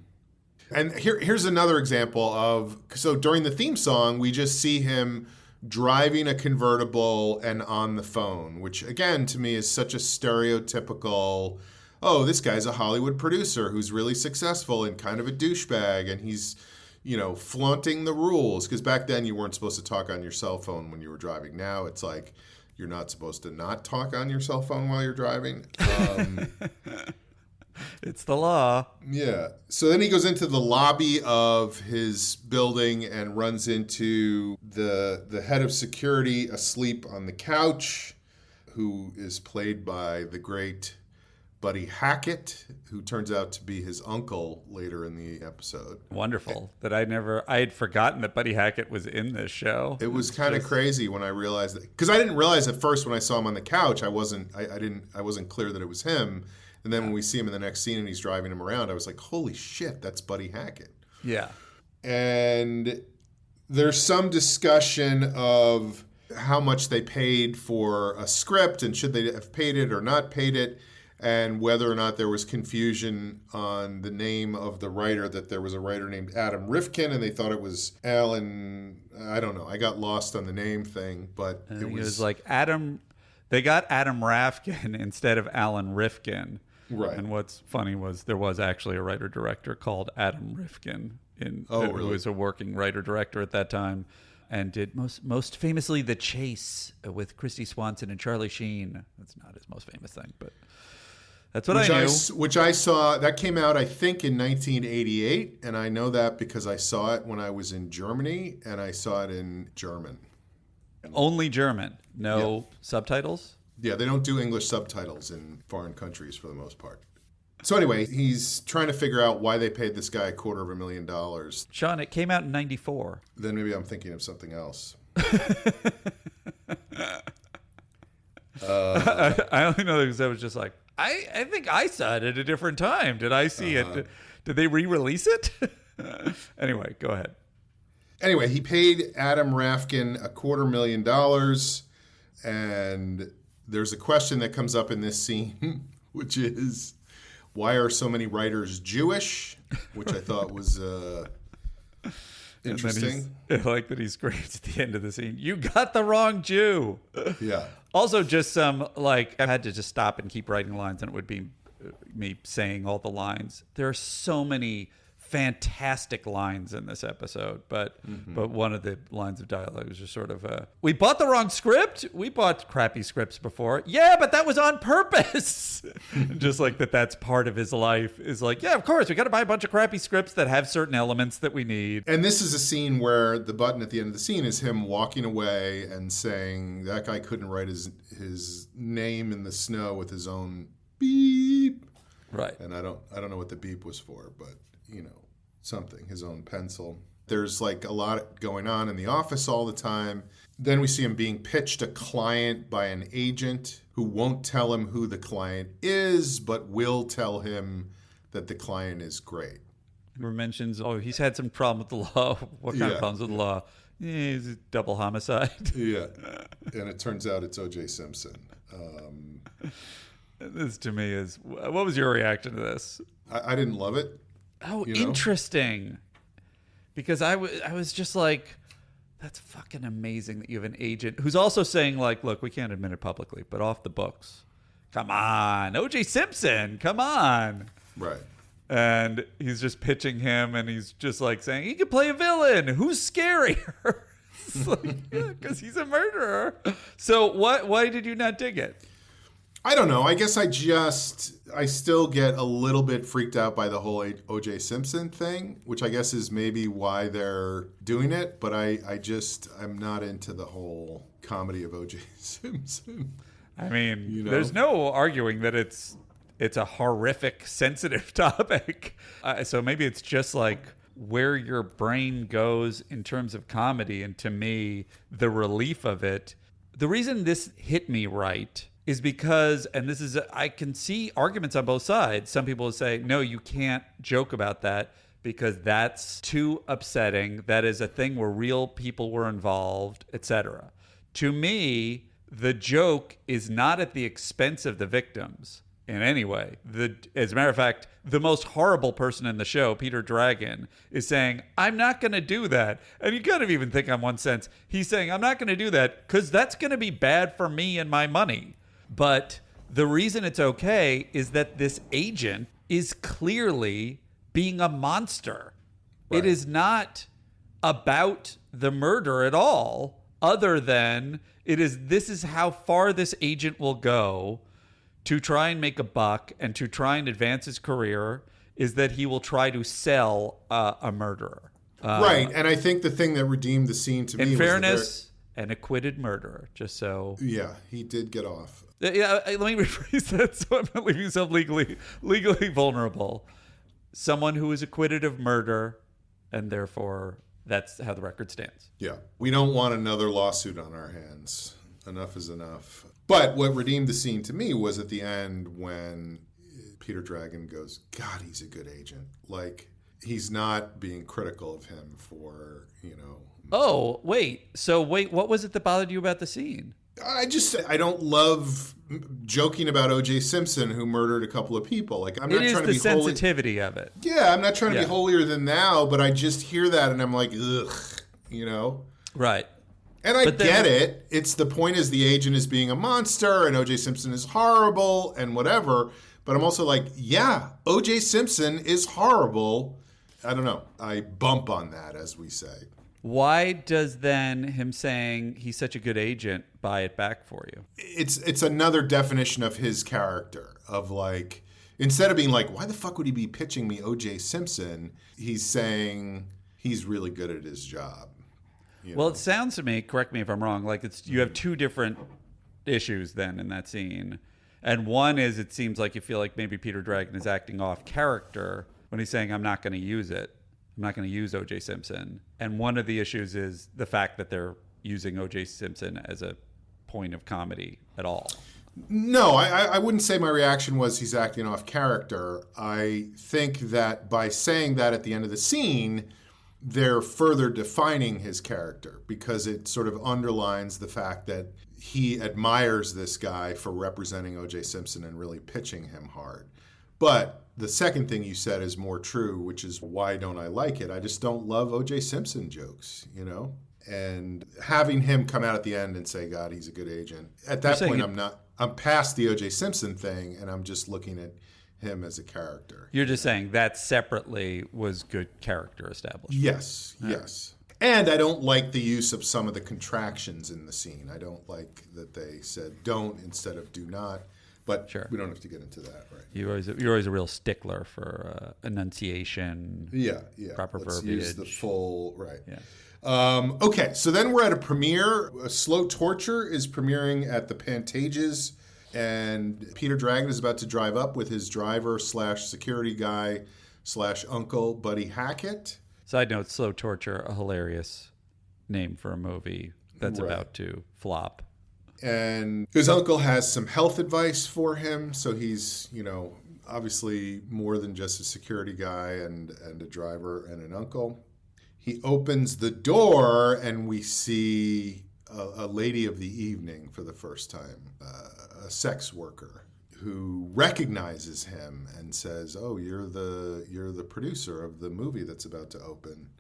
Mm-hmm. And here's another example of, so during the theme song, we just see him driving a convertible and on the phone, which again to me is such a stereotypical, oh, this guy's a Hollywood producer who's really successful and kind of a douchebag, and he's, flaunting the rules. Because back then you weren't supposed to talk on your cell phone when you were driving. Now it's like you're not supposed to not talk on your cell phone while you're driving. It's the law. Yeah. So then he goes into the lobby of his building and runs into the head of security asleep on the couch, who is played by the great Buddy Hackett, who turns out to be his uncle later in the episode. Wonderful. That I had forgotten that Buddy Hackett was in this show. It was kind of crazy when I realized that, because I didn't realize at first when I saw him on the couch, I wasn't clear that it was him. And then when we see him in the next scene and he's driving him around, I was like, holy shit, that's Buddy Hackett. Yeah. And there's some discussion of how much they paid for a script and should they have paid it or not paid it, and whether or not there was confusion on the name of the writer, that there was a writer named Adam Rifkin and they thought it was Alan. I don't know. I got lost on the name thing, but it was like Adam. They got Adam Rafkin instead of Alan Rifkin. Right. And what's funny was there was actually a writer-director called Adam Rifkin who was a working writer-director at that time and did most famously The Chase with Christy Swanson and Charlie Sheen. That's not his most famous thing, but that's what I knew. Which I saw, that came out, I think, in 1988, and I know that because I saw it when I was in Germany, and I saw it in German. Only German, no subtitles? Yeah, they don't do English subtitles in foreign countries for the most part. So anyway, he's trying to figure out why they paid this guy $250,000. Sean, it came out in 94. Then maybe I'm thinking of something else. I only know that because I was just like, I think I saw it at a different time. Did I see it? Did they re-release it? Anyway, go ahead. Anyway, he paid Adam Rafkin $250,000, and there's a question that comes up in this scene, which is, why are so many writers Jewish? Which I thought was interesting. I like that he screams at the end of the scene, "You got the wrong Jew." Yeah. Also, just some, I had to just stop and keep writing lines, and it would be me saying all the lines. There are so many fantastic lines in this episode, but one of the lines of dialogue was just sort of we bought the wrong script. We bought crappy scripts before. Yeah, but that was on purpose. Just like that's part of his life is like, yeah, of course we got to buy a bunch of crappy scripts that have certain elements that we need. And this is a scene where the button at the end of the scene is him walking away and saying that guy couldn't write his name in the snow with his own beep. Right. And I don't know what the beep was for, but something, his own pencil. There's a lot going on in the office all the time. Then we see him being pitched a client by an agent who won't tell him who the client is, but will tell him that the client is great. Mentions, he's had some problem with the law. What kind of problems with the law? He's a double homicide. Yeah. And it turns out it's O.J. Simpson. This to me is, what was your reaction to this? I didn't love it. Oh, interesting. Because I was just like, that's fucking amazing that you have an agent who's also saying look, we can't admit it publicly, but off the books. Come on, O.J. Simpson, come on. Right. And he's just pitching him, and he's just saying, he could play a villain. Who's scarier? Because he's a murderer. So why did you not dig it? I don't know. I guess I still get a little bit freaked out by the whole O.J. Simpson thing, which I guess is maybe why they're doing it. But I'm not into the whole comedy of O.J. Simpson. I mean, there's no arguing that it's a horrific, sensitive topic. So maybe it's just where your brain goes in terms of comedy. And to me, the relief of it, the reason this hit me right is because, and I can see arguments on both sides. Some people will say, no, you can't joke about that because that's too upsetting. That is a thing where real people were involved, etc. To me, the joke is not at the expense of the victims in any way. As a matter of fact, the most horrible person in the show, Peter Dragon, is saying, I'm not going to do that. And you kind of even think on one sense, he's saying, I'm not going to do that because that's going to be bad for me and my money. But the reason it's okay is that this agent is clearly being a monster. Right. It is not about the murder at all, other than this is how far this agent will go to try and make a buck and to try and advance his career, is that he will try to sell a murderer. Right. And I think the thing that redeemed the scene to me was... In fairness, an acquitted murderer, just so... Yeah, he did get off. Yeah, let me rephrase that so I'm not leaving myself legally vulnerable. Someone who is acquitted of murder, and therefore that's how the record stands. Yeah. We don't want another lawsuit on our hands. Enough is enough. But what redeemed the scene to me was at the end when Peter Dragon goes, God, he's a good agent. Like, he's not being critical of him for, Oh, wait. So what was it that bothered you about the scene? I don't love joking about O.J. Simpson, who murdered a couple of people. Like, I'm not trying to be the sensitivity of it. Yeah, I'm not trying to be holier than thou, but I just hear that and I'm like, ugh, Right. And I get it. It's the point is the agent is being a monster and O.J. Simpson is horrible and whatever. But I'm also like, yeah, O.J. Simpson is horrible. I don't know. I bump on that, as we say. Why does then him saying he's such a good agent buy it back for you? It's another definition of his character of like, instead of being like, why the fuck would he be pitching me O.J. Simpson? He's saying he's really good at his job. Well, it sounds to me, correct me if I'm wrong, like you have two different issues then in that scene. And one is it seems like you feel like maybe Peter Dragon is acting off character when he's saying, I'm not going to use it. I'm not going to use O.J. Simpson. And one of the issues is the fact that they're using O.J. Simpson as a point of comedy at all. No, I wouldn't say my reaction was he's acting off character. I think that by saying that at the end of the scene, they're further defining his character because it sort of underlines the fact that he admires this guy for representing O.J. Simpson and really pitching him hard. But the second thing you said is more true, which is why don't I like it? I just don't love O.J. Simpson jokes, And having him come out at the end and say, God, he's a good agent. At that point, I'm past the O.J. Simpson thing, and I'm just looking at him as a character. You're just saying that separately was good character establishment. Yes, yes. And I don't like the use of some of the contractions in the scene. I don't like that they said don't instead of do not. But we don't have to get into that, right? You're always a real stickler for enunciation. Yeah. Proper Let's verbiage. use the full right. Yeah. Okay, so then we're at a premiere. Slow Torture is premiering at the Pantages, and Peter Dragon is about to drive up with his driver / security guy / uncle, Buddy Hackett. Side note, Slow Torture, a hilarious name for a movie that's about to flop. And his uncle has some health advice for him. So he's, obviously more than just a security guy and a driver and an uncle. He opens the door and we see a lady of the evening for the first time, a sex worker who recognizes him and says, "Oh, you're the producer of the movie that's about to open."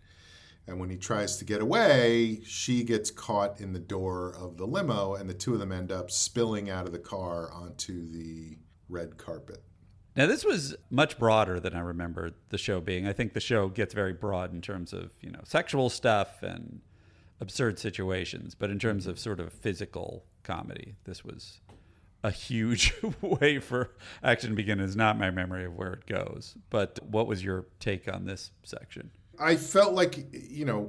And when he tries to get away, she gets caught in the door of the limo, and the two of them end up spilling out of the car onto the red carpet. Now, this was much broader than I remember the show being. I think the show gets very broad in terms of, sexual stuff and absurd situations. But in terms of sort of physical comedy, this was a huge way for action to begin. Is not my memory of where it goes. But what was your take on this section? I felt like,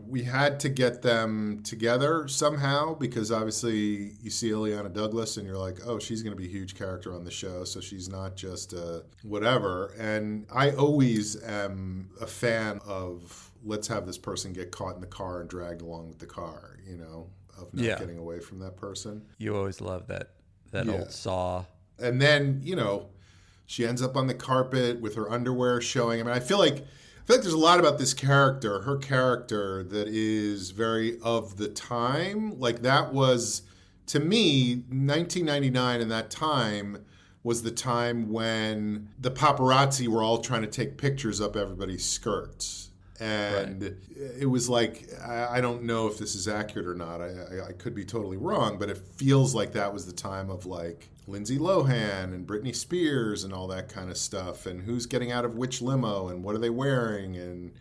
we had to get them together somehow because obviously you see Ileana Douglas and you're like, oh, she's going to be a huge character on the show. So she's not just whatever. And I always am a fan of let's have this person get caught in the car and dragged along with the car, of not getting away from that person. You always love that old saw. And then, she ends up on the carpet with her underwear showing. I mean, I feel like feel like there's a lot about this character, her character, that is very of the time. Like that was, to me, 1999 and that time was the time when the paparazzi were all trying to take pictures up everybody's skirts. And it was like, I don't know if this is accurate or not. I could be totally wrong, but it feels like that was the time of like Lindsay Lohan and Britney Spears and all that kind of stuff. And who's getting out of which limo and what are they wearing and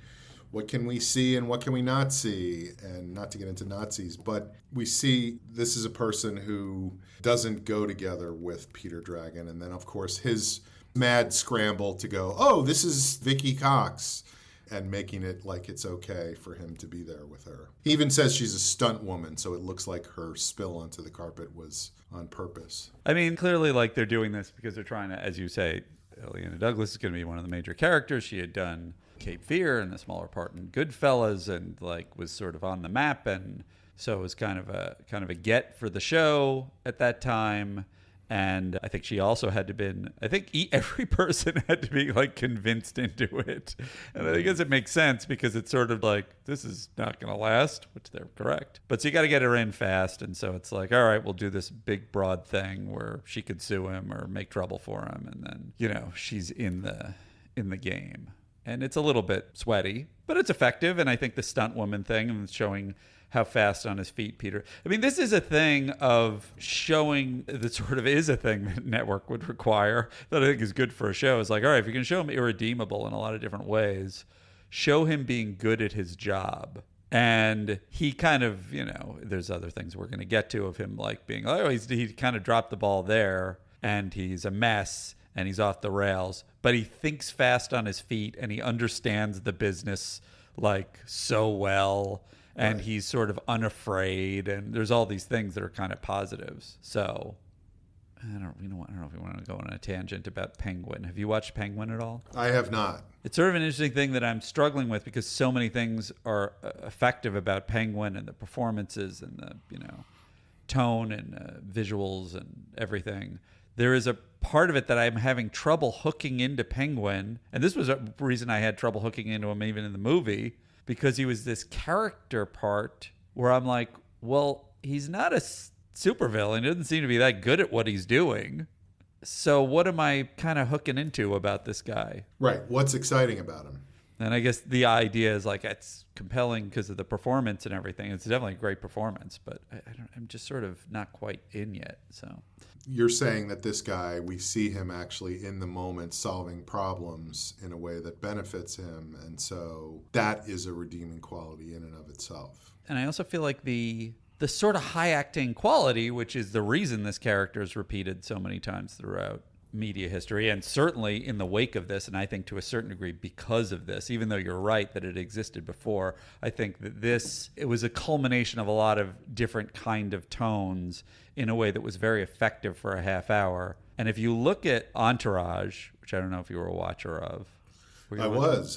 what can we see and what can we not see? And not to get into Nazis, but we see this is a person who doesn't go together with Peter Dragon. And then, of course, his mad scramble to go, oh, this is Vicky Cox, and making it like it's okay for him to be there with her. He even says she's a stunt woman, so it looks like her spill onto the carpet was on purpose. I mean, clearly, like, they're doing this because they're trying to, as you say, Illeana Douglas is going to be one of the major characters. She had done Cape Fear and a smaller part in Goodfellas and, like, was sort of on the map, and so it was kind of a get for the show at that time. And I think she also had to been, I think every person had to be like convinced into it. And I guess it makes sense because it's sort of like, this is not going to last, which they're correct. But so you got to get her in fast. And so it's like, all right, we'll do this big broad thing where she could sue him or make trouble for him. And then, you know, she's in the game. And it's a little bit sweaty, but it's effective. And I think the stunt woman thing and showing how fast on his feet Peter. I mean, this is a thing of showing that sort of is a thing that network would require that I think is good for a show. It's like, all right, if you can show him irredeemable in a lot of different ways, show him being good at his job. And he kind of, you know, there's other things we're going to get to of him like being, oh, he kind of dropped the ball there and he's a mess and he's off the rails, but he thinks fast on his feet and he understands the business like so well. And right. He's sort of unafraid, and there's all these things that are kind of positives. So, I don't know if we want to go on a tangent about Penguin. Have you watched Penguin at all? I have not. It's sort of an interesting thing that I'm struggling with because so many things are effective about Penguin and the performances and the, you know, tone and visuals and everything. There is a part of it that I'm having trouble hooking into Penguin, and this was a reason I had trouble hooking into him even in the movie. Because he was this character part where I'm like, well, he's not a supervillain. He doesn't seem to be that good at what he's doing. So what am I kind of hooking into about this guy? Right. What's exciting about him? And I guess the idea is like it's compelling because of the performance and everything. It's definitely a great performance, but I'm just sort of not quite in yet. So you're saying that this guy, we see him actually in the moment solving problems in a way that benefits him. And so that is a redeeming quality in and of itself. And I also feel like the sort of high acting quality, which is the reason this character is repeated so many times throughout media history, and certainly in the wake of this, and I think to a certain degree because of this, even though you're right that it existed before, I think that it was a culmination of a lot of different kind of tones in a way that was very effective for a half hour. And if you look at Entourage, which I don't know if you were a watcher of. I was.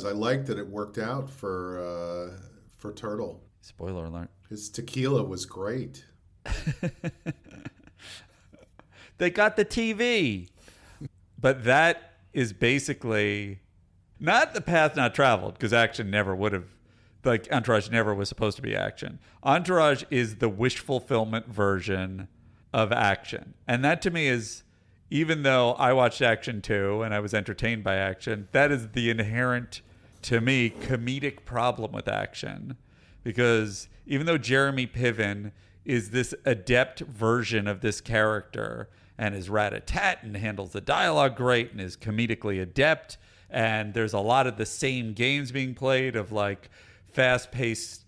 I liked that it worked out for Turtle. Spoiler alert. His tequila was great. They got the TV. But that is basically not the path not traveled, because action never would have, like Entourage never was supposed to be action. Entourage is the wish fulfillment version of action. And that to me is, even though I watched action too and I was entertained by action, that is the inherent, to me, comedic problem with action. Because even though Jeremy Piven is this adept version of this character and is rat-a-tat and handles the dialogue great and is comedically adept, and there's a lot of the same games being played of like fast-paced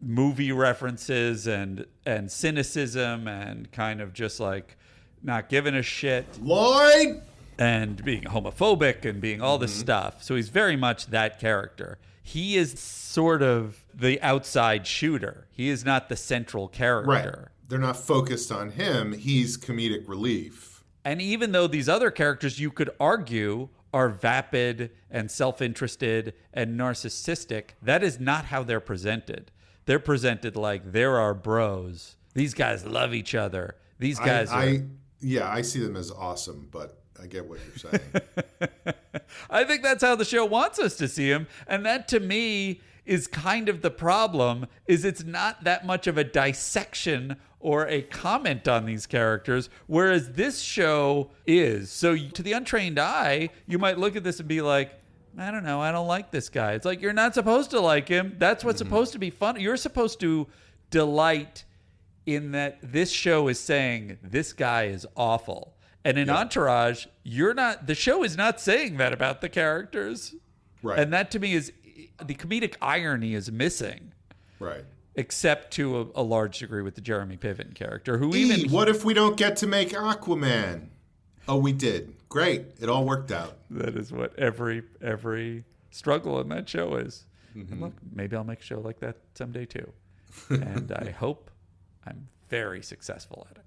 movie references and cynicism and kind of just like not giving a shit. Lloyd! And being homophobic and being all this stuff. So he's very much that character. He is sort of the outside shooter. He is not the central character. Right. They're not focused on him. He's comedic relief. And even though these other characters, you could argue, are vapid and self-interested and narcissistic, that is not how they're presented. They're presented like there are bros. These guys love each other. These guys I see them as awesome, but I get what you're saying. I think that's how the show wants us to see him. And that, to me, is kind of the problem, is it's not that much of a dissection or a comment on these characters, whereas this show is. So to the untrained eye, you might look at this and be like, I don't know, I don't like this guy. It's like, you're not supposed to like him. That's what's supposed to be fun. You're supposed to delight in that this show is saying this guy is awful. And in Entourage, the show is not saying that about the characters. Right. And that, to me, is the comedic irony is missing. Right. Except to a large degree with the Jeremy Piven character, who what if we don't get to make Aquaman? Oh, we did. Great. It all worked out. That is what every struggle in that show is. And look, maybe I'll make a show like that someday too. And I hope I'm very successful at it.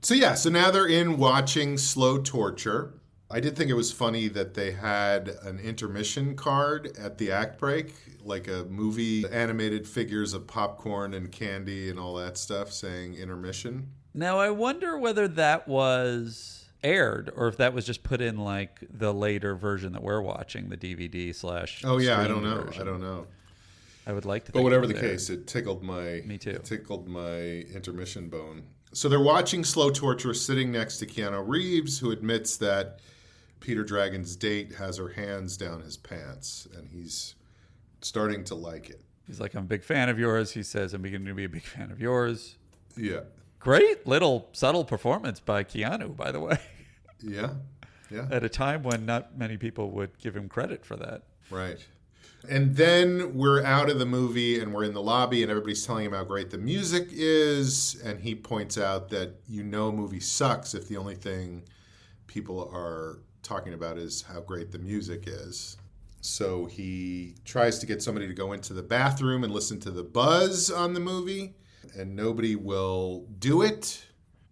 So now they're in watching Slow Torture. I did think it was funny that they had an intermission card at the act break, like a movie, animated figures of popcorn and candy and all that stuff saying intermission. Now, I wonder whether that was aired or if that was just put in like the later version that we're watching, the DVD / Oh, yeah, I don't know. version. I don't know. I would like to think But whatever it the was aired. case, it tickled my Me too. It tickled my intermission bone. So they're watching Slow Torture sitting next to Keanu Reeves, who admits that Peter Dragon's date has her hands down his pants, and he's starting to like it. He's like, I'm a big fan of yours. He says, I'm beginning to be a big fan of yours. Yeah. Great little subtle performance by Keanu, by the way. Yeah. Yeah. At a time when not many people would give him credit for that. Right. And then we're out of the movie and we're in the lobby and everybody's telling him how great the music is. And he points out that a movie sucks if the only thing people are talking about is how great the music is. So he tries to get somebody to go into the bathroom and listen to the buzz on the movie, and nobody will do it.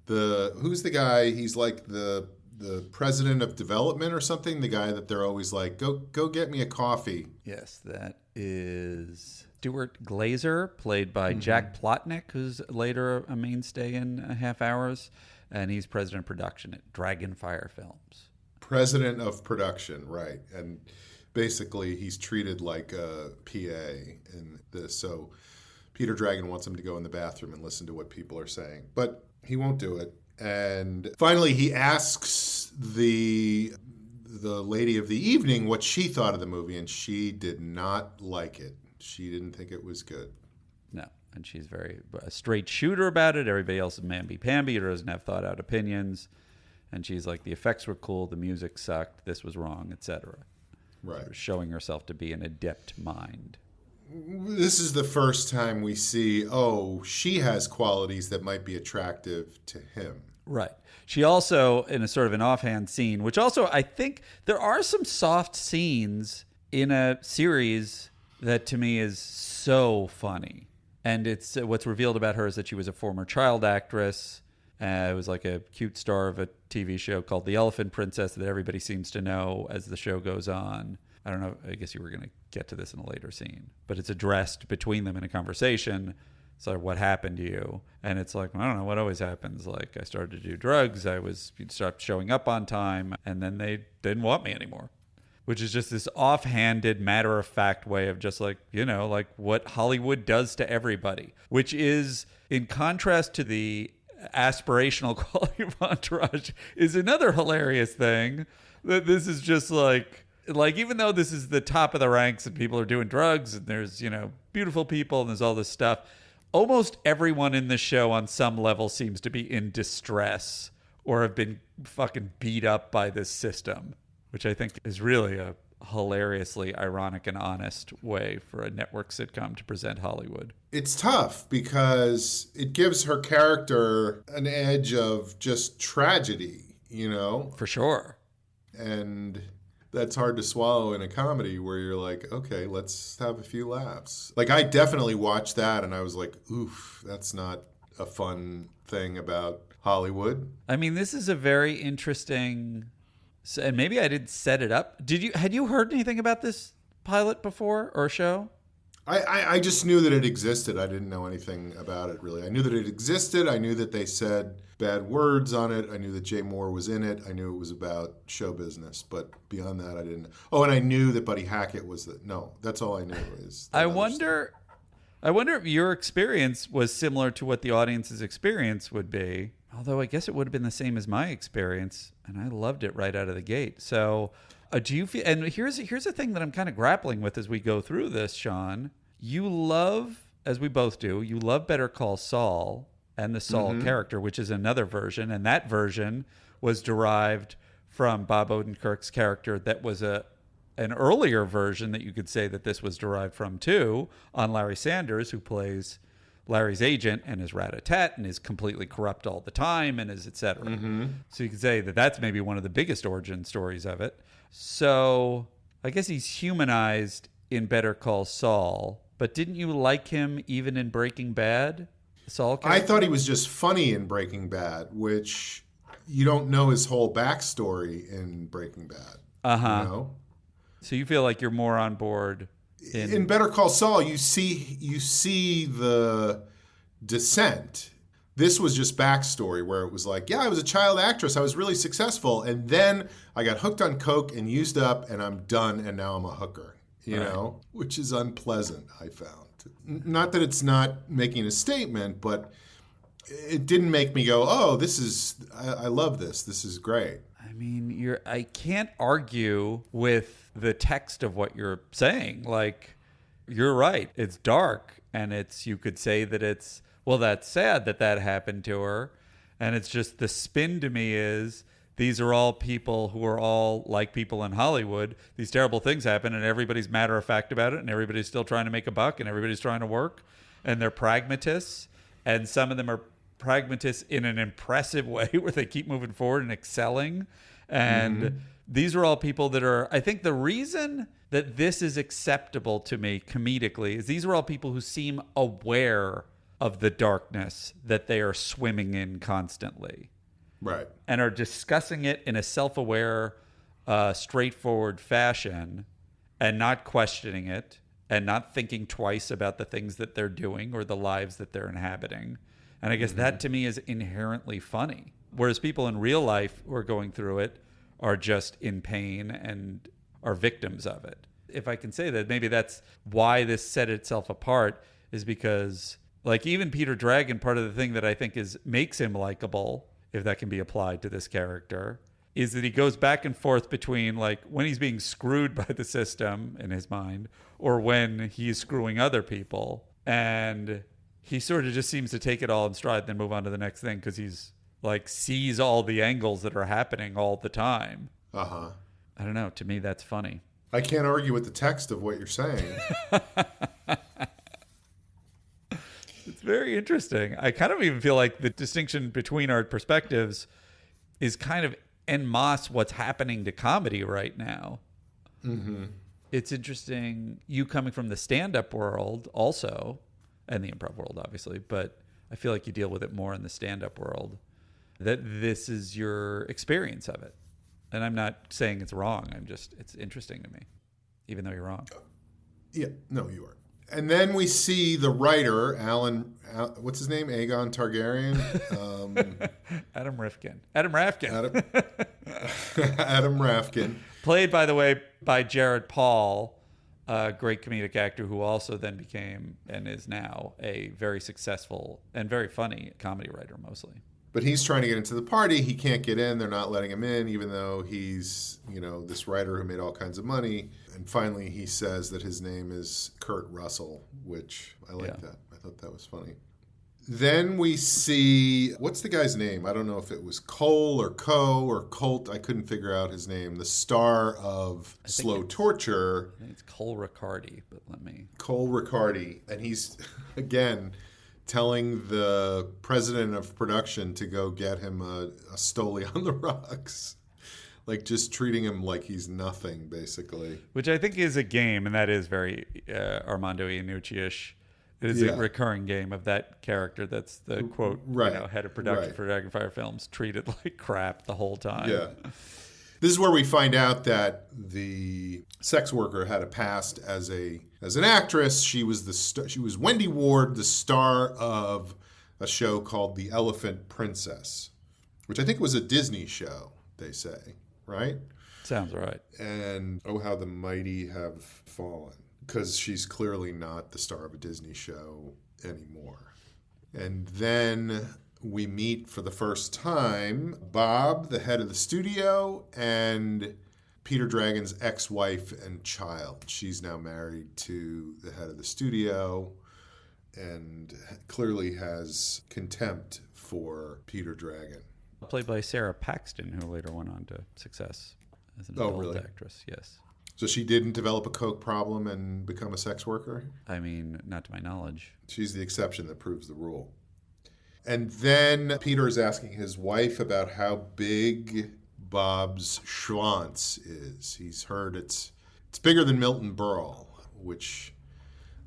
Who's the guy? He's like the president of development or something. The guy that they're always like, go get me a coffee. Yes, that is Stuart Glazer, played by Jack Plotnick, who's later a mainstay in Half Hours, and he's president of production at Dragonfire Films. President of production, right. And basically he's treated like a PA in this. So Peter Dragon wants him to go in the bathroom and listen to what people are saying, but he won't do it. And finally he asks the lady of the evening what she thought of the movie, and she did not like it. She didn't think it was good. No, and she's very a straight shooter about it. Everybody else is mamby-pamby or doesn't have thought-out opinions. And she's like, the effects were cool, the music sucked, this was wrong, etc. Right. Sort of showing herself to be an adept mind. This is the first time we see, she has qualities that might be attractive to him. Right. She also, in a sort of an offhand scene, which also I think there are some soft scenes in a series that to me is so funny. And it's what's revealed about her is that she was a former child actress. It was like a cute star of a TV show called The Elephant Princess that everybody seems to know as the show goes on. I don't know. I guess you were going to get to this in a later scene. But it's addressed between them in a conversation. So what happened to you? And it's like, I don't know what always happens. Like I started to do drugs. Stopped showing up on time. And then they didn't want me anymore. Which is just this offhanded, matter-of-fact way of just like, like what Hollywood does to everybody. Which is in contrast to the aspirational quality of Entourage is another hilarious thing. That this is just like even though this is the top of the ranks and people are doing drugs and there's, beautiful people and there's all this stuff, almost everyone in the show on some level seems to be in distress or have been fucking beat up by this system, which I think is really a hilariously ironic and honest way for a network sitcom to present Hollywood. It's tough because it gives her character an edge of just tragedy, For sure. And that's hard to swallow in a comedy where you're like, okay, let's have a few laughs. Like I definitely watched that and I was like, oof, that's not a fun thing about Hollywood. I mean, this is a very interesting... and maybe I didn't set it up. Had you heard anything about this pilot before or show? I just knew that it existed. I didn't know anything about it, really. I knew that it existed. I knew that they said bad words on it. I knew that Jay Moore was in it. I knew it was about show business. But beyond that, I didn't. Oh, and I knew that Buddy Hackett was the... No, that's all I knew. I wonder if your experience was similar to what the audience's experience would be. Although I guess it would have been the same as my experience. And I loved it right out of the gate. So... do you feel? And here's a thing that I'm kind of grappling with as we go through this, Sean. You love, as we both do, you love Better Call Saul and the Saul character, which is another version, and that version was derived from Bob Odenkirk's character. That was an earlier version that you could say that this was derived from too, on Larry Sanders, who plays Larry's agent and is rat-a-tat and is completely corrupt all the time and is et cetera. So you could say that that's maybe one of the biggest origin stories of it. So I guess he's humanized in Better Call Saul, but didn't you like him even in Breaking Bad? Saul character? I thought he was just funny in Breaking Bad, which you don't know his whole backstory in Breaking Bad. You know? So you feel like you're more on board in Better Call Saul. You see the descent. This was just backstory where it was like, yeah, I was a child actress. I was really successful. And then I got hooked on coke and used up and I'm done. And now I'm a hooker, you know, which is unpleasant, I found. Not that it's not making a statement, but it didn't make me go, oh, I love this. This is great. I mean, I can't argue with the text of what you're saying. Like, you're right. It's dark. And you could say that it's, well, that's sad that happened to her. And it's just the spin to me is these are all people who are all like people in Hollywood. These terrible things happen and everybody's matter of fact about it and everybody's still trying to make a buck and everybody's trying to work and they're pragmatists. And some of them are pragmatists in an impressive way where they keep moving forward and excelling. And these are all people that are, I think the reason that this is acceptable to me comedically is these are all people who seem aware of the darkness that they are swimming in constantly. Right. And are discussing it in a self-aware, straightforward fashion and not questioning it and not thinking twice about the things that they're doing or the lives that they're inhabiting. And I guess that to me is inherently funny. Whereas people in real life who are going through it are just in pain and are victims of it. If I can say that, maybe that's why this set itself apart is because... like even Peter Dragon, part of the thing that I think makes him likable, if that can be applied to this character, is that he goes back and forth between like when he's being screwed by the system in his mind or when he's screwing other people. And he sort of just seems to take it all in stride and then move on to the next thing because he's like sees all the angles that are happening all the time. I don't know. To me, that's funny. I can't argue with the text of what you're saying. It's very interesting. I kind of even feel like the distinction between our perspectives is kind of en masse what's happening to comedy right now. It's interesting, you coming from the stand-up world also, and the improv world, obviously, but I feel like you deal with it more in the stand-up world, that this is your experience of it. And I'm not saying it's wrong. It's interesting to me, even though you're wrong. Yeah, no, you are. And then we see the writer, what's his name? Aegon Targaryen? Adam Rifkin. Adam Rafkin. Adam Rafkin. Played, by the way, by Jared Paul, a great comedic actor who also then became and is now a very successful and very funny comedy writer mostly. But he's trying to get into the party. He can't get in. They're not letting him in, even though he's, this writer who made all kinds of money. And finally, he says that his name is Kurt Russell, which I like that. I thought that was funny. Then we see, what's the guy's name? I don't know if it was Cole or Colt. I couldn't figure out his name. The star of Slow Torture. I think it's Cole Riccardi, but Cole Riccardi. And he's, again... telling the president of production to go get him a Stoli on the rocks. Like just treating him like he's nothing, basically. Which I think is a game, and that is very Armando Iannucci-ish. It is a recurring game of that character that's the, quote, head of production for Dragonfire Films, treated like crap the whole time. Yeah. This is where we find out that the sex worker had a past as an actress. She was she was Wendy Ward, the star of a show called The Elephant Princess, which I think was a Disney show, they say, right? Sounds right. And Oh, How the Mighty Have Fallen, because she's clearly not the star of a Disney show anymore. And then we meet for the first time Bob, the head of the studio, and Peter Dragon's ex-wife and child. She's now married to the head of the studio and clearly has contempt for Peter Dragon. Played by Sarah Paxton, who later went on to success as an adult actress. Yes. So she didn't develop a coke problem and become a sex worker? I mean, not to my knowledge. She's the exception that proves the rule. And then Peter is asking his wife about how big Bob's schwanz is. He's heard it's bigger than Milton Berle, which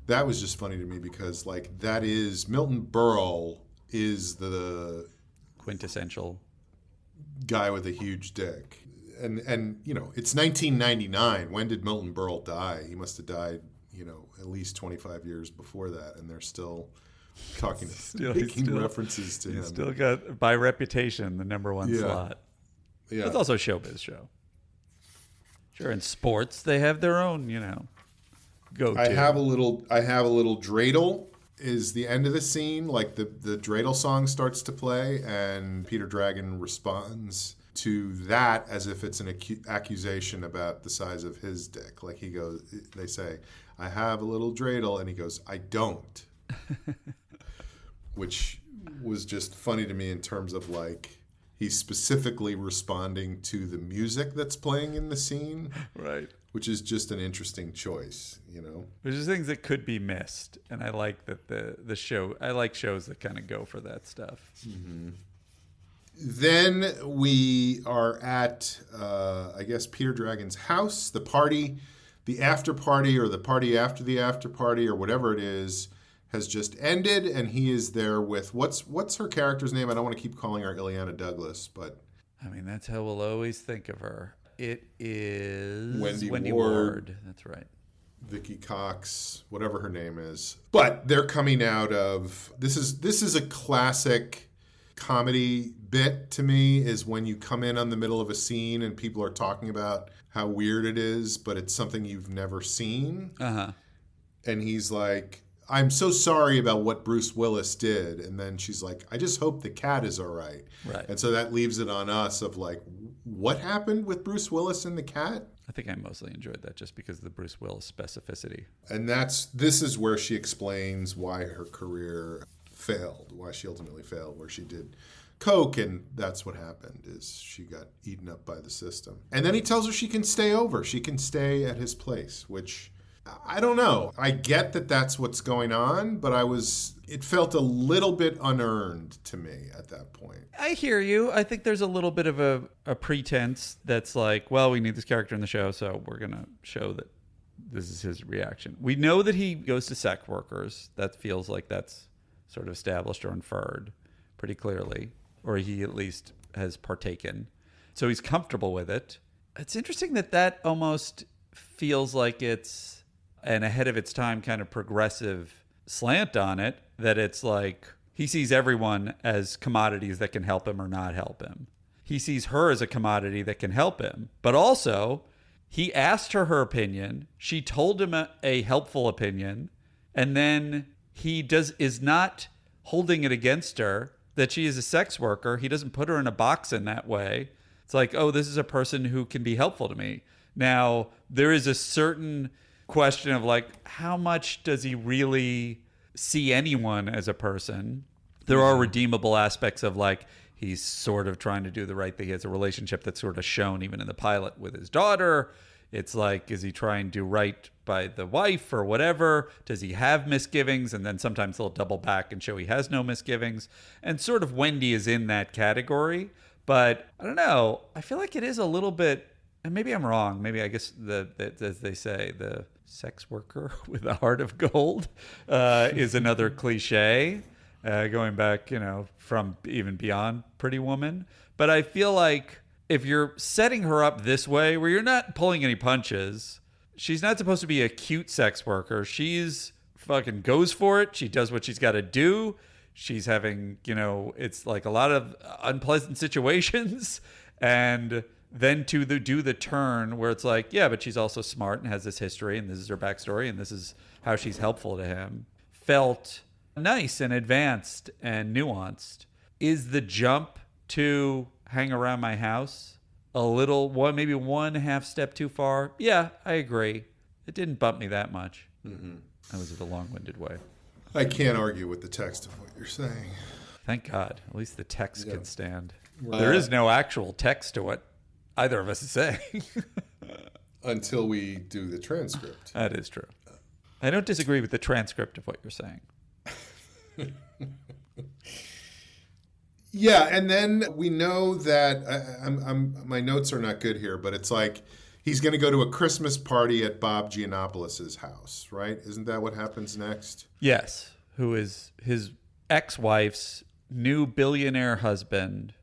that was just funny to me because that is Milton Berle is the quintessential guy with a huge dick. And it's 1999. When did Milton Berle die? He must have died, at least 25 years before that, and they're still talking, making references to him. He's still got, by reputation, the number one slot. Yeah. It's also a showbiz show. Sure, in sports, they have their own, go-to. I have a little dreidel is the end of the scene. The dreidel song starts to play, and Peter Dragon responds to that as if it's an accusation about the size of his dick. They say, I have a little dreidel, and he goes, I don't. Which was just funny to me in terms of he's specifically responding to the music that's playing in the scene. Right. Which is just an interesting choice, There's just things that could be missed. And I like that the show, I like shows that kind of go for that stuff. Mm-hmm. Then we are at, I guess, Peter Dragon's house, the party, the after party or the party after the after party or whatever it is has just ended, and he is there with what's her character's name? I don't want to keep calling her Ileana Douglas, but I mean that's how we'll always think of her. It is Wendy Ward. That's right. Vicky Cox, whatever her name is. But they're coming out of this is a classic comedy bit to me, is when you come in on the middle of a scene and people are talking about how weird it is, but it's something you've never seen. Uh-huh. And he's like, I'm so sorry about what Bruce Willis did. And then she's like, I just hope the cat is all right. Right. And so that leaves it on us of what happened with Bruce Willis and the cat? I think I mostly enjoyed that just because of the Bruce Willis specificity. And this is where she explains why her career failed, why she ultimately failed, where she did coke, and that's what happened, is she got eaten up by the system. And then he tells her she can stay over. She can stay at his place, which I don't know. I get that that's what's going on, but it felt a little bit unearned to me at that point. I hear you. I think there's a little bit of a pretense that's well, we need this character in the show, so we're going to show that this is his reaction. We know that he goes to sex workers. That feels like that's sort of established or inferred pretty clearly, or he at least has partaken. So he's comfortable with it. It's interesting that almost feels like it's an ahead of its time kind of progressive slant on it, that it's he sees everyone as commodities that can help him or not help him. He sees her as a commodity that can help him, but also he asked her opinion. She told him a helpful opinion, and then he is not holding it against her that she is a sex worker. He doesn't put her in a box in that way. It's oh, this is a person who can be helpful to me. Now, there is a certain question of how much does he really see anyone as a person? There are redeemable aspects of he's sort of trying to do the right thing. He has a relationship that's sort of shown even in the pilot with his daughter. It's is he trying to do right by the wife or whatever? Does he have misgivings? And then sometimes they'll double back and show he has no misgivings. And sort of Wendy is in that category. But I don't know. I feel like it is a little bit, and maybe I'm wrong. Maybe I guess as they say, the sex worker with a heart of gold is another cliche, going back, from even beyond Pretty Woman. But I feel like if you're setting her up this way, where you're not pulling any punches, she's not supposed to be a cute sex worker. She's fucking goes for it. She does what she's got to do. She's having, it's like a lot of unpleasant situations. And then do the turn where it's like, yeah, but she's also smart and has this history, and this is her backstory, and this is how she's helpful to him. Felt nice and advanced and nuanced. Is the jump to hang around my house a little, maybe one half step too far? Yeah, I agree. It didn't bump me that much. Mm-hmm. That was a long-winded way. I can't argue with the text of what you're saying. Thank God. At least the text can stand. There is no actual text to what either of us is saying. Until we do the transcript. That is true. I don't disagree with the transcript of what you're saying. Yeah, and then we know that my notes are not good here, but it's like he's going to go to a Christmas party at Bob Giannopoulos' house, right? Isn't that what happens next? Yes, who is his ex-wife's new billionaire husband.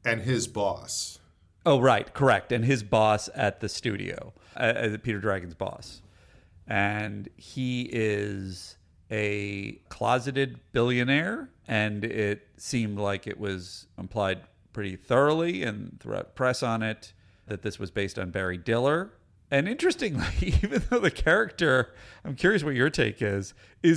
And his boss. Oh, right, correct. And his boss at the studio, Peter Dragon's boss. And he is a closeted billionaire, and it seemed like it was implied pretty thoroughly and throughout press on it that this was based on Barry Diller. And interestingly, even though the character, I'm curious what your take is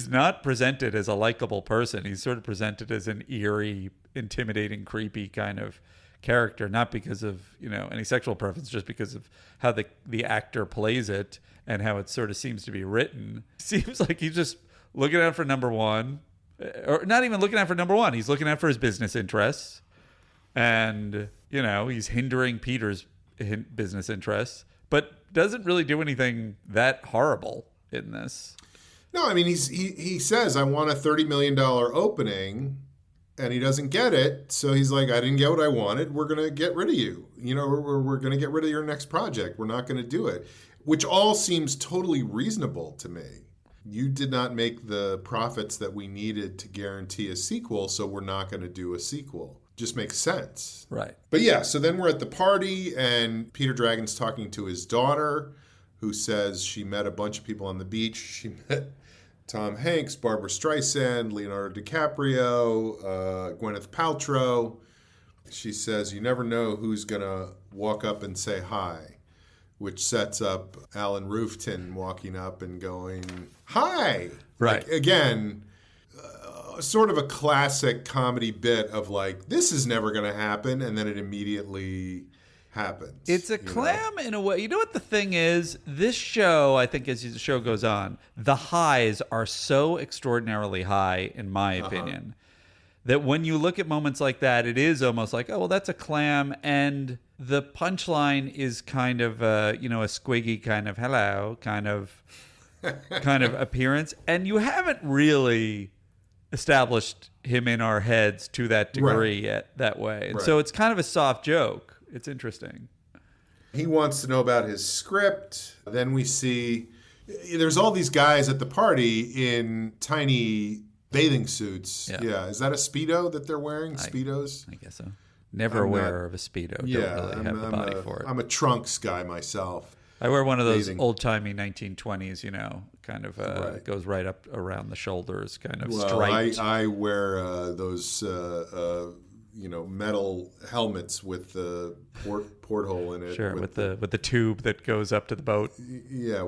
not presented as a likable person. He's sort of presented as an eerie, intimidating, creepy kind of character, not because of, any sexual preference, just because of how the actor plays it and how it sort of seems to be written. Seems like he's just looking out for number one, or not even looking out for number one. He's looking out for his business interests, and he's hindering Peter's business interests, but doesn't really do anything that horrible in this. No, I mean he says, I want a $30 million opening, and he doesn't get it. So he's like, I didn't get what I wanted. We're going to get rid of you. We're going to get rid of your next project. We're not going to do it, which all seems totally reasonable to me. You did not make the profits that we needed to guarantee a sequel, so we're not going to do a sequel. Just makes sense. Right. But yeah, so then we're at the party, and Peter Dragon's talking to his daughter, who says she met a bunch of people on the beach. She met Tom Hanks, Barbara Streisand, Leonardo DiCaprio, Gwyneth Paltrow. She says, you never know who's going to walk up and say hi, which sets up Alan Roofton walking up and going, hi. Right. Like, again, sort of a classic comedy bit of like, this is never going to happen, and then it immediately happens. It's a clam in a way. You know what the thing is? This show, I think as the show goes on, the highs are so extraordinarily high, in my opinion, that when you look at moments like that, it is almost like, oh, well, that's a clam. And the punchline is kind of, a squiggy kind of hello kind of appearance. And you haven't really established him in our heads to that degree yet that way. And so it's kind of a soft joke. It's interesting. He wants to know about his script. Then we see there's all these guys at the party in tiny bathing suits. Yeah. Is that a Speedo that they're wearing? Speedos? I guess so. Never aware of a Speedo. Don't really have the body for it. I'm a trunks guy myself. I wear one of those old-timey 1920s, kind of goes right up around the shoulders, kind of striped. I wear those, metal helmets with the porthole in it. Sure, with the tube that goes up to the boat. Yeah,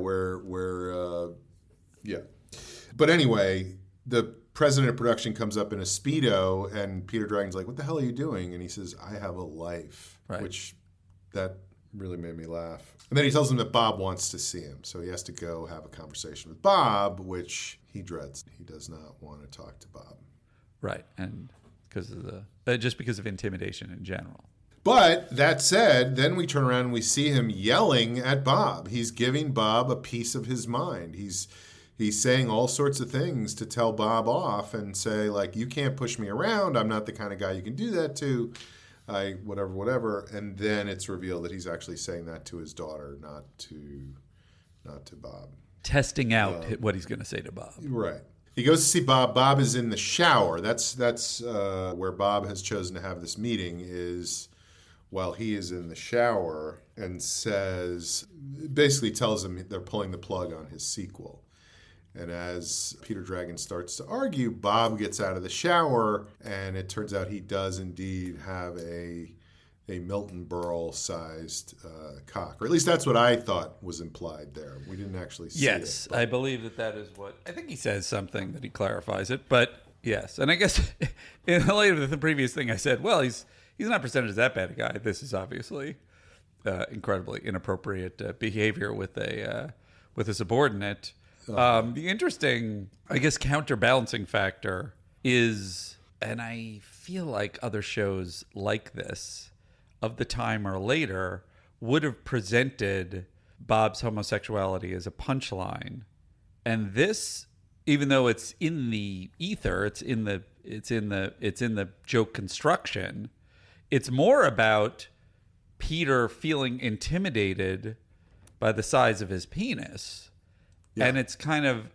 But anyway, the president of production comes up in a Speedo, and Peter Dragon's like, what the hell are you doing? And he says, I have a life, which that really made me laugh. And then he tells him that Bob wants to see him. So he has to go have a conversation with Bob, which he dreads. He does not want to talk to Bob. Right. And because of just because of intimidation in general. But that said, then we turn around and we see him yelling at Bob. He's giving Bob a piece of his mind. He's saying all sorts of things to tell Bob off and say, like, you can't push me around. I'm not the kind of guy you can do that to. Whatever. And then it's revealed that he's actually saying that to his daughter, not to Bob. Testing out what he's going to say to Bob. Right. He goes to see Bob. Bob is in the shower. That's where Bob has chosen to have this meeting, is while he is in the shower and basically tells him they're pulling the plug on his sequel. And as Peter Dragon starts to argue, Bob gets out of the shower, and it turns out he does indeed have a Milton Berle-sized cock. Or at least that's what I thought was implied there. We didn't actually see it. Yes, I believe that is what... I think he says something that he clarifies it, but yes. And I guess in light of the previous thing I said, well, he's not presented as that bad a guy. This is obviously incredibly inappropriate behavior with a subordinate. The interesting, I guess, counterbalancing factor is, and I feel like other shows like this of the time or later would have presented Bob's homosexuality as a punchline. And this, even though it's in the ether, it's in the joke construction, it's more about Peter feeling intimidated by the size of his penis. Yeah. And it's kind of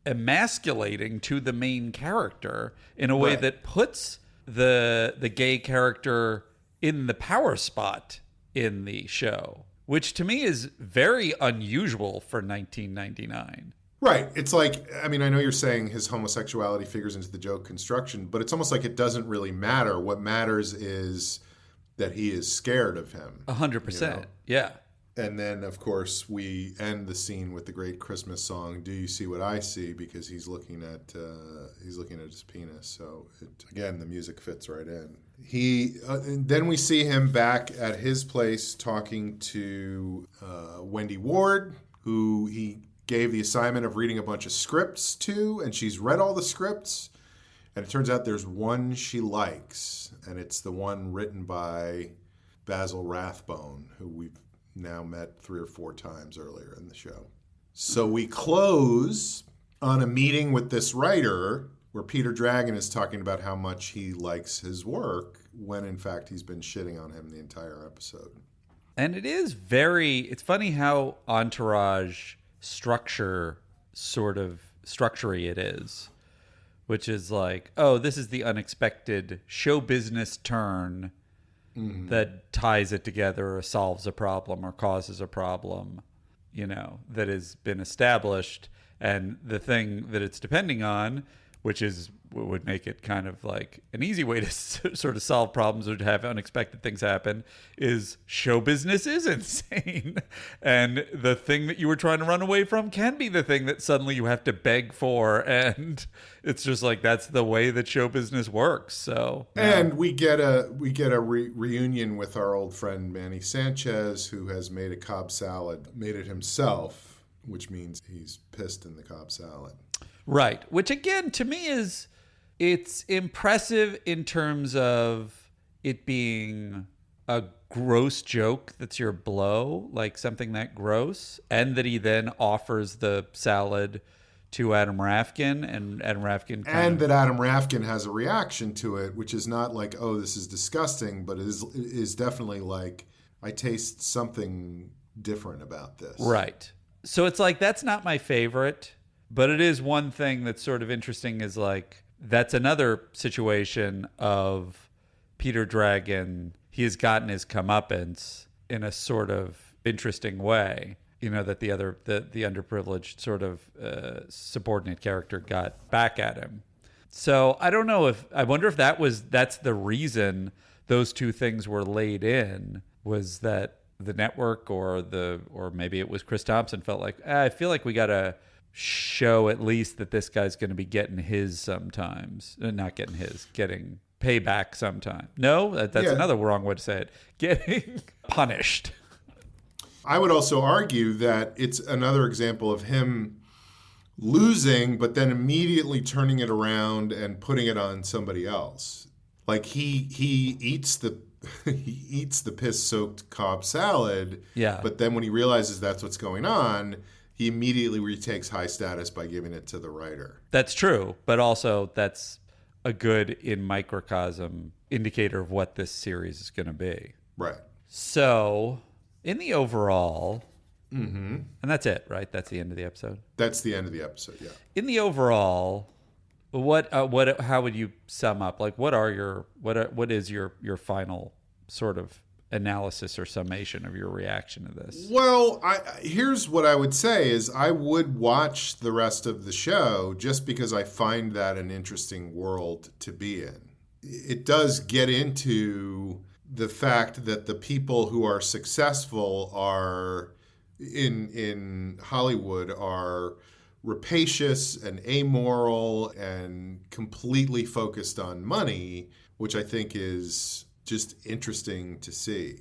emasculating to the main character in a way that puts the gay character in the power spot in the show, which to me is very unusual for 1999. Right. It's like, I mean, I know you're saying his homosexuality figures into the joke construction, but it's almost like it doesn't really matter. What matters is that he is scared of him. 100%. You know? Yeah. And then, of course, we end the scene with the great Christmas song, "Do You See What I See?" Because he's looking at his penis. So again, the music fits right in. Then we see him back at his place talking to Wendy Ward, who he gave the assignment of reading a bunch of scripts to, and she's read all the scripts. And it turns out there's one she likes, and it's the one written by Basil Rathbone, who we've now met 3 or 4 times earlier in the show. So we close on a meeting with this writer where Peter Dragon is talking about how much he likes his work when in fact he's been shitting on him the entire episode. And it's funny how Entourage structury it is, which is like, oh, this is the unexpected show business turn that ties it together or solves a problem or causes a problem, that has been established. And the thing that it's depending on, which is what would make it kind of like an easy way to sort of solve problems or to have unexpected things happen, is show business is insane. And the thing that you were trying to run away from can be the thing that suddenly you have to beg for. And it's just like, that's the way that show business works. So, and we get a reunion with our old friend Manny Sanchez, who has made a Cobb salad, made it himself, which means he's pissed in the Cobb salad. Right. Which again, to me it's impressive in terms of it being a gross joke that's your blow, like something that gross, and that he then offers the salad to Adam Rafkin, and Adam Rafkin that Adam Rafkin has a reaction to it, which is not like, oh, this is disgusting, but is definitely like, I taste something different about this. Right. So it's like, that's not my favorite, but it is one thing that's sort of interesting, is like, that's another situation of Peter Dragon. He has gotten his comeuppance in a sort of interesting way, that the underprivileged sort of subordinate character got back at him. So I don't know I wonder if that's the reason those two things were laid in, was that the network or maybe it was Chris Thompson felt like, I feel like we got to show at least that this guy's going to be getting his sometimes. Not getting his, getting payback sometime. No, that's another wrong way to say it. Getting punished. I would also argue that it's another example of him losing, but then immediately turning it around and putting it on somebody else. Like he eats the piss-soaked Cobb salad, but then when he realizes that's what's going on, he immediately retakes high status by giving it to the writer. That's true, but also that's a good, in microcosm, indicator of what this series is going to be. Right. So, in the overall, and that's it, right? That's the end of the episode? That's the end of the episode, yeah. In the overall, how would you sum up? Like, what is your final sort of analysis or summation of your reaction to this. Well, here's what I would say is I would watch the rest of the show just because I find that an interesting world to be in. It does get into the fact that the people who are successful are in Hollywood are rapacious and amoral and completely focused on money, which I think is just interesting to see,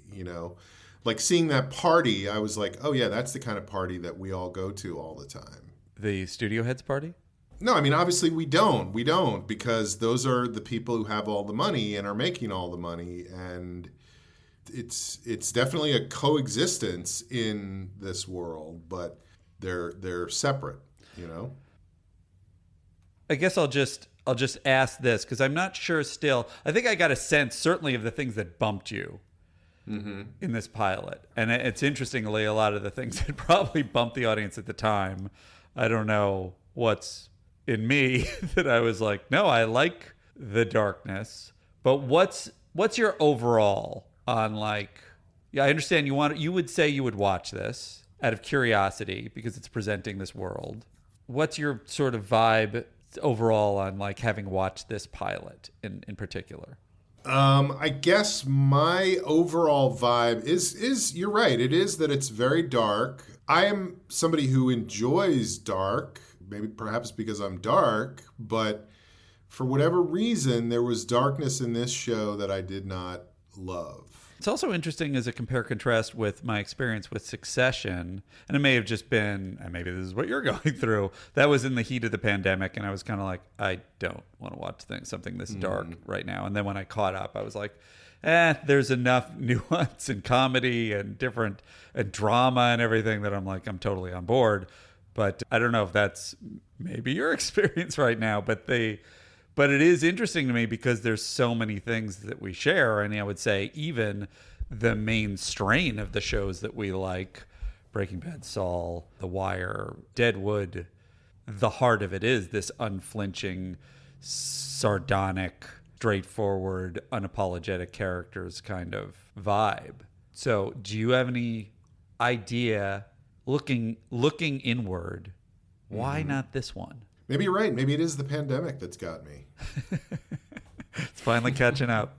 Like seeing that party, I was like, oh yeah, that's the kind of party that we all go to all the time. The studio heads party? No, I mean, obviously we don't. We don't, because those are the people who have all the money and are making all the money. And it's definitely a coexistence in this world, but they're separate, I guess I'll just ask this because I'm not sure still. I think I got a sense certainly of the things that bumped you in this pilot. And it's interestingly a lot of the things that probably bumped the audience at the time. I don't know what's in me that I was like, no, I like the darkness. But what's your overall on I understand you would say you would watch this out of curiosity because it's presenting this world. What's your sort of vibe overall on having watched this pilot in particular? I guess my overall vibe is you're right. It is that it's very dark. I am somebody who enjoys dark, maybe perhaps because I'm dark, but for whatever reason, there was darkness in this show that I did not love. It's also interesting as a compare-contrast with my experience with Succession, and it may have just been, and maybe this is what you're going through, that was in the heat of the pandemic, and I was kind of like, I don't want to watch something this dark right now. And then when I caught up, I was like, there's enough nuance and comedy and different and drama and everything that I'm like, I'm totally on board. But I don't know if that's maybe your experience right now, but it is interesting to me because there's so many things that we share. And I would say even the main strain of the shows that we like, Breaking Bad, Saul, The Wire, Deadwood, the heart of it is this unflinching, sardonic, straightforward, unapologetic characters kind of vibe. So do you have any idea, looking inward, why not this one? Maybe you're right. Maybe it is the pandemic that's got me. It's finally catching up.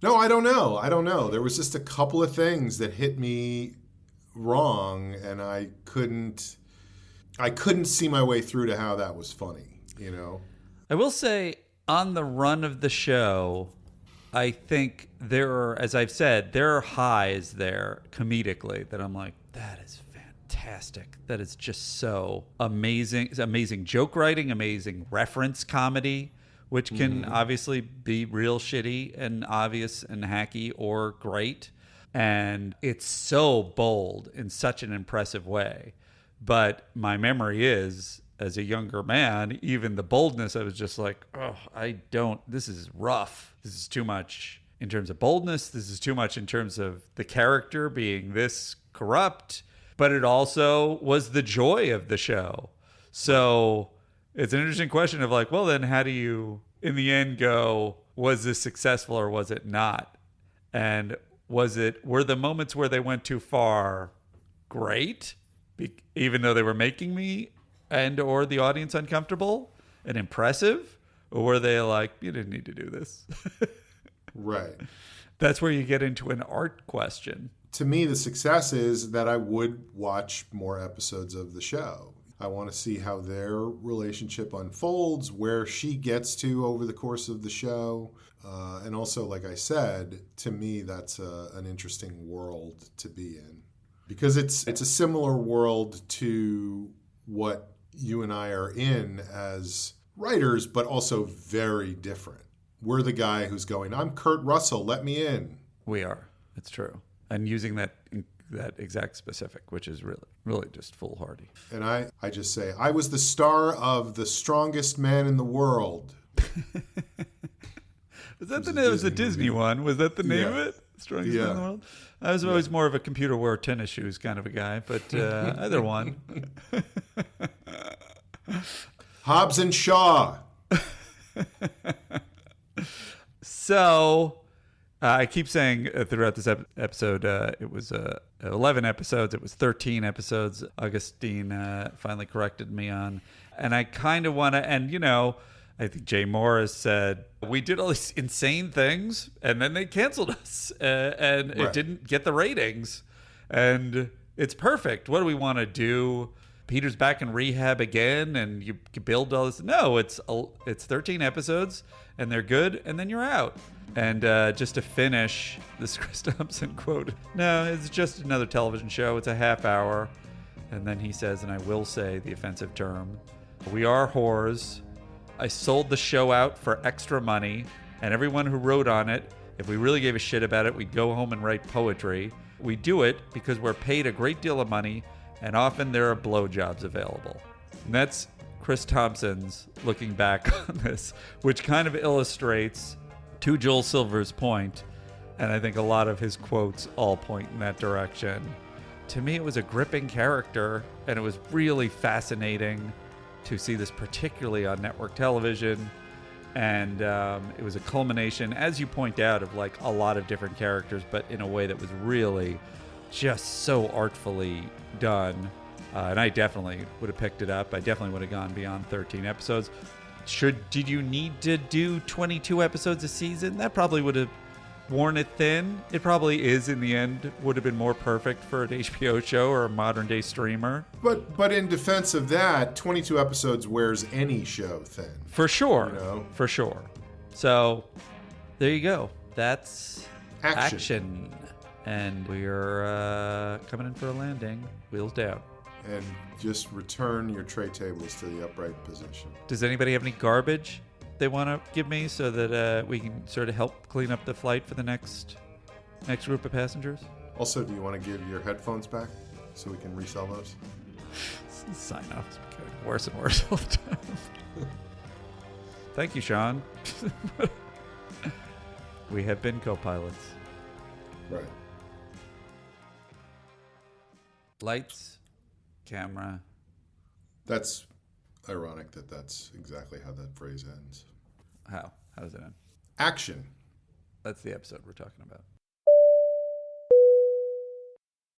No, I don't know. There was just a couple of things that hit me wrong, and I couldn't see my way through to how that was funny, I will say, on the run of the show, I think as I've said, there are highs there comedically that I'm like, that is fantastic. That is just so amazing. It's amazing joke writing, amazing reference comedy, which can obviously be real shitty and obvious and hacky or great. And it's so bold in such an impressive way. But my memory is, as a younger man, even the boldness, I was just like, this is rough. This is too much in terms of boldness. This is too much in terms of the character being this corrupt. But it also was the joy of the show. So it's an interesting question of well, then how do you, in the end, go, was this successful or was it not? And were the moments where they went too far great, even though they were making me and or the audience uncomfortable and impressive? Or were they like, you didn't need to do this? Right. That's where you get into an art question. To me, the success is that I would watch more episodes of the show. I want to see how their relationship unfolds, where she gets to over the course of the show. And also, like I said, to me, that's an interesting world to be in. Because it's a similar world to what you and I are in as writers, but also very different. We're the guy who's going, I'm Kurt Russell, let me in. We are. It's true. And using that exact specific, which is really just foolhardy. And I just say, I was the star of The Strongest Man in the World. Was that the name? It was a Disney one. Was that the name of it? Strongest Man in the World? I was always more of a computer wore tennis shoes kind of a guy, but either one. Hobbs and Shaw. So I keep saying throughout this episode, it was 11 episodes. It was 13 episodes. Augustine finally corrected me on. And I kind of want to, and I think Jay Morris said, we did all these insane things and then they canceled us and Right. it didn't get the ratings. And it's perfect. What do we want to do? Peter's back in rehab again and you build all this. No, it's 13 episodes and they're good and then you're out. And just to finish, this Chris Thompson quote, no, it's just another television show. It's a half hour. And then he says, and I will say the offensive term, we are whores. I sold the show out for extra money, and everyone who wrote on it, if we really gave a shit about it, we'd go home and write poetry. We do it because we're paid a great deal of money, and often there are blowjobs available. And that's Chris Thompson's looking back on this, which kind of illustrates, to Joel Silver's point, and I think a lot of his quotes all point in that direction. To me, it was a gripping character, and it was really fascinating to see this particularly on network television. And it was a culmination, as you point out, of like a lot of different characters, but in a way that was really just so artfully done. And I definitely would have picked it up. I definitely would have gone beyond 13 episodes. Did you need to do 22 episodes a season? That probably would have worn it thin. It probably is, in the end, would have been more perfect for an HBO show or a modern day streamer. But in defense of that, 22 episodes wears any show thin. For sure. You know? For sure. So there you go. That's Action. And we are coming in for a landing. Wheels down. And just return your tray tables to the upright position. Does anybody have any garbage they want to give me so that we can sort of help clean up the flight for the next group of passengers? Also, do you want to give your headphones back so we can resell those? Sign off is getting worse and worse all the time. Thank you, Sean. We have been co-pilots. Right. Lights, camera. That's ironic that that's exactly how that phrase ends. How? How does it end? Action. That's the episode we're talking about.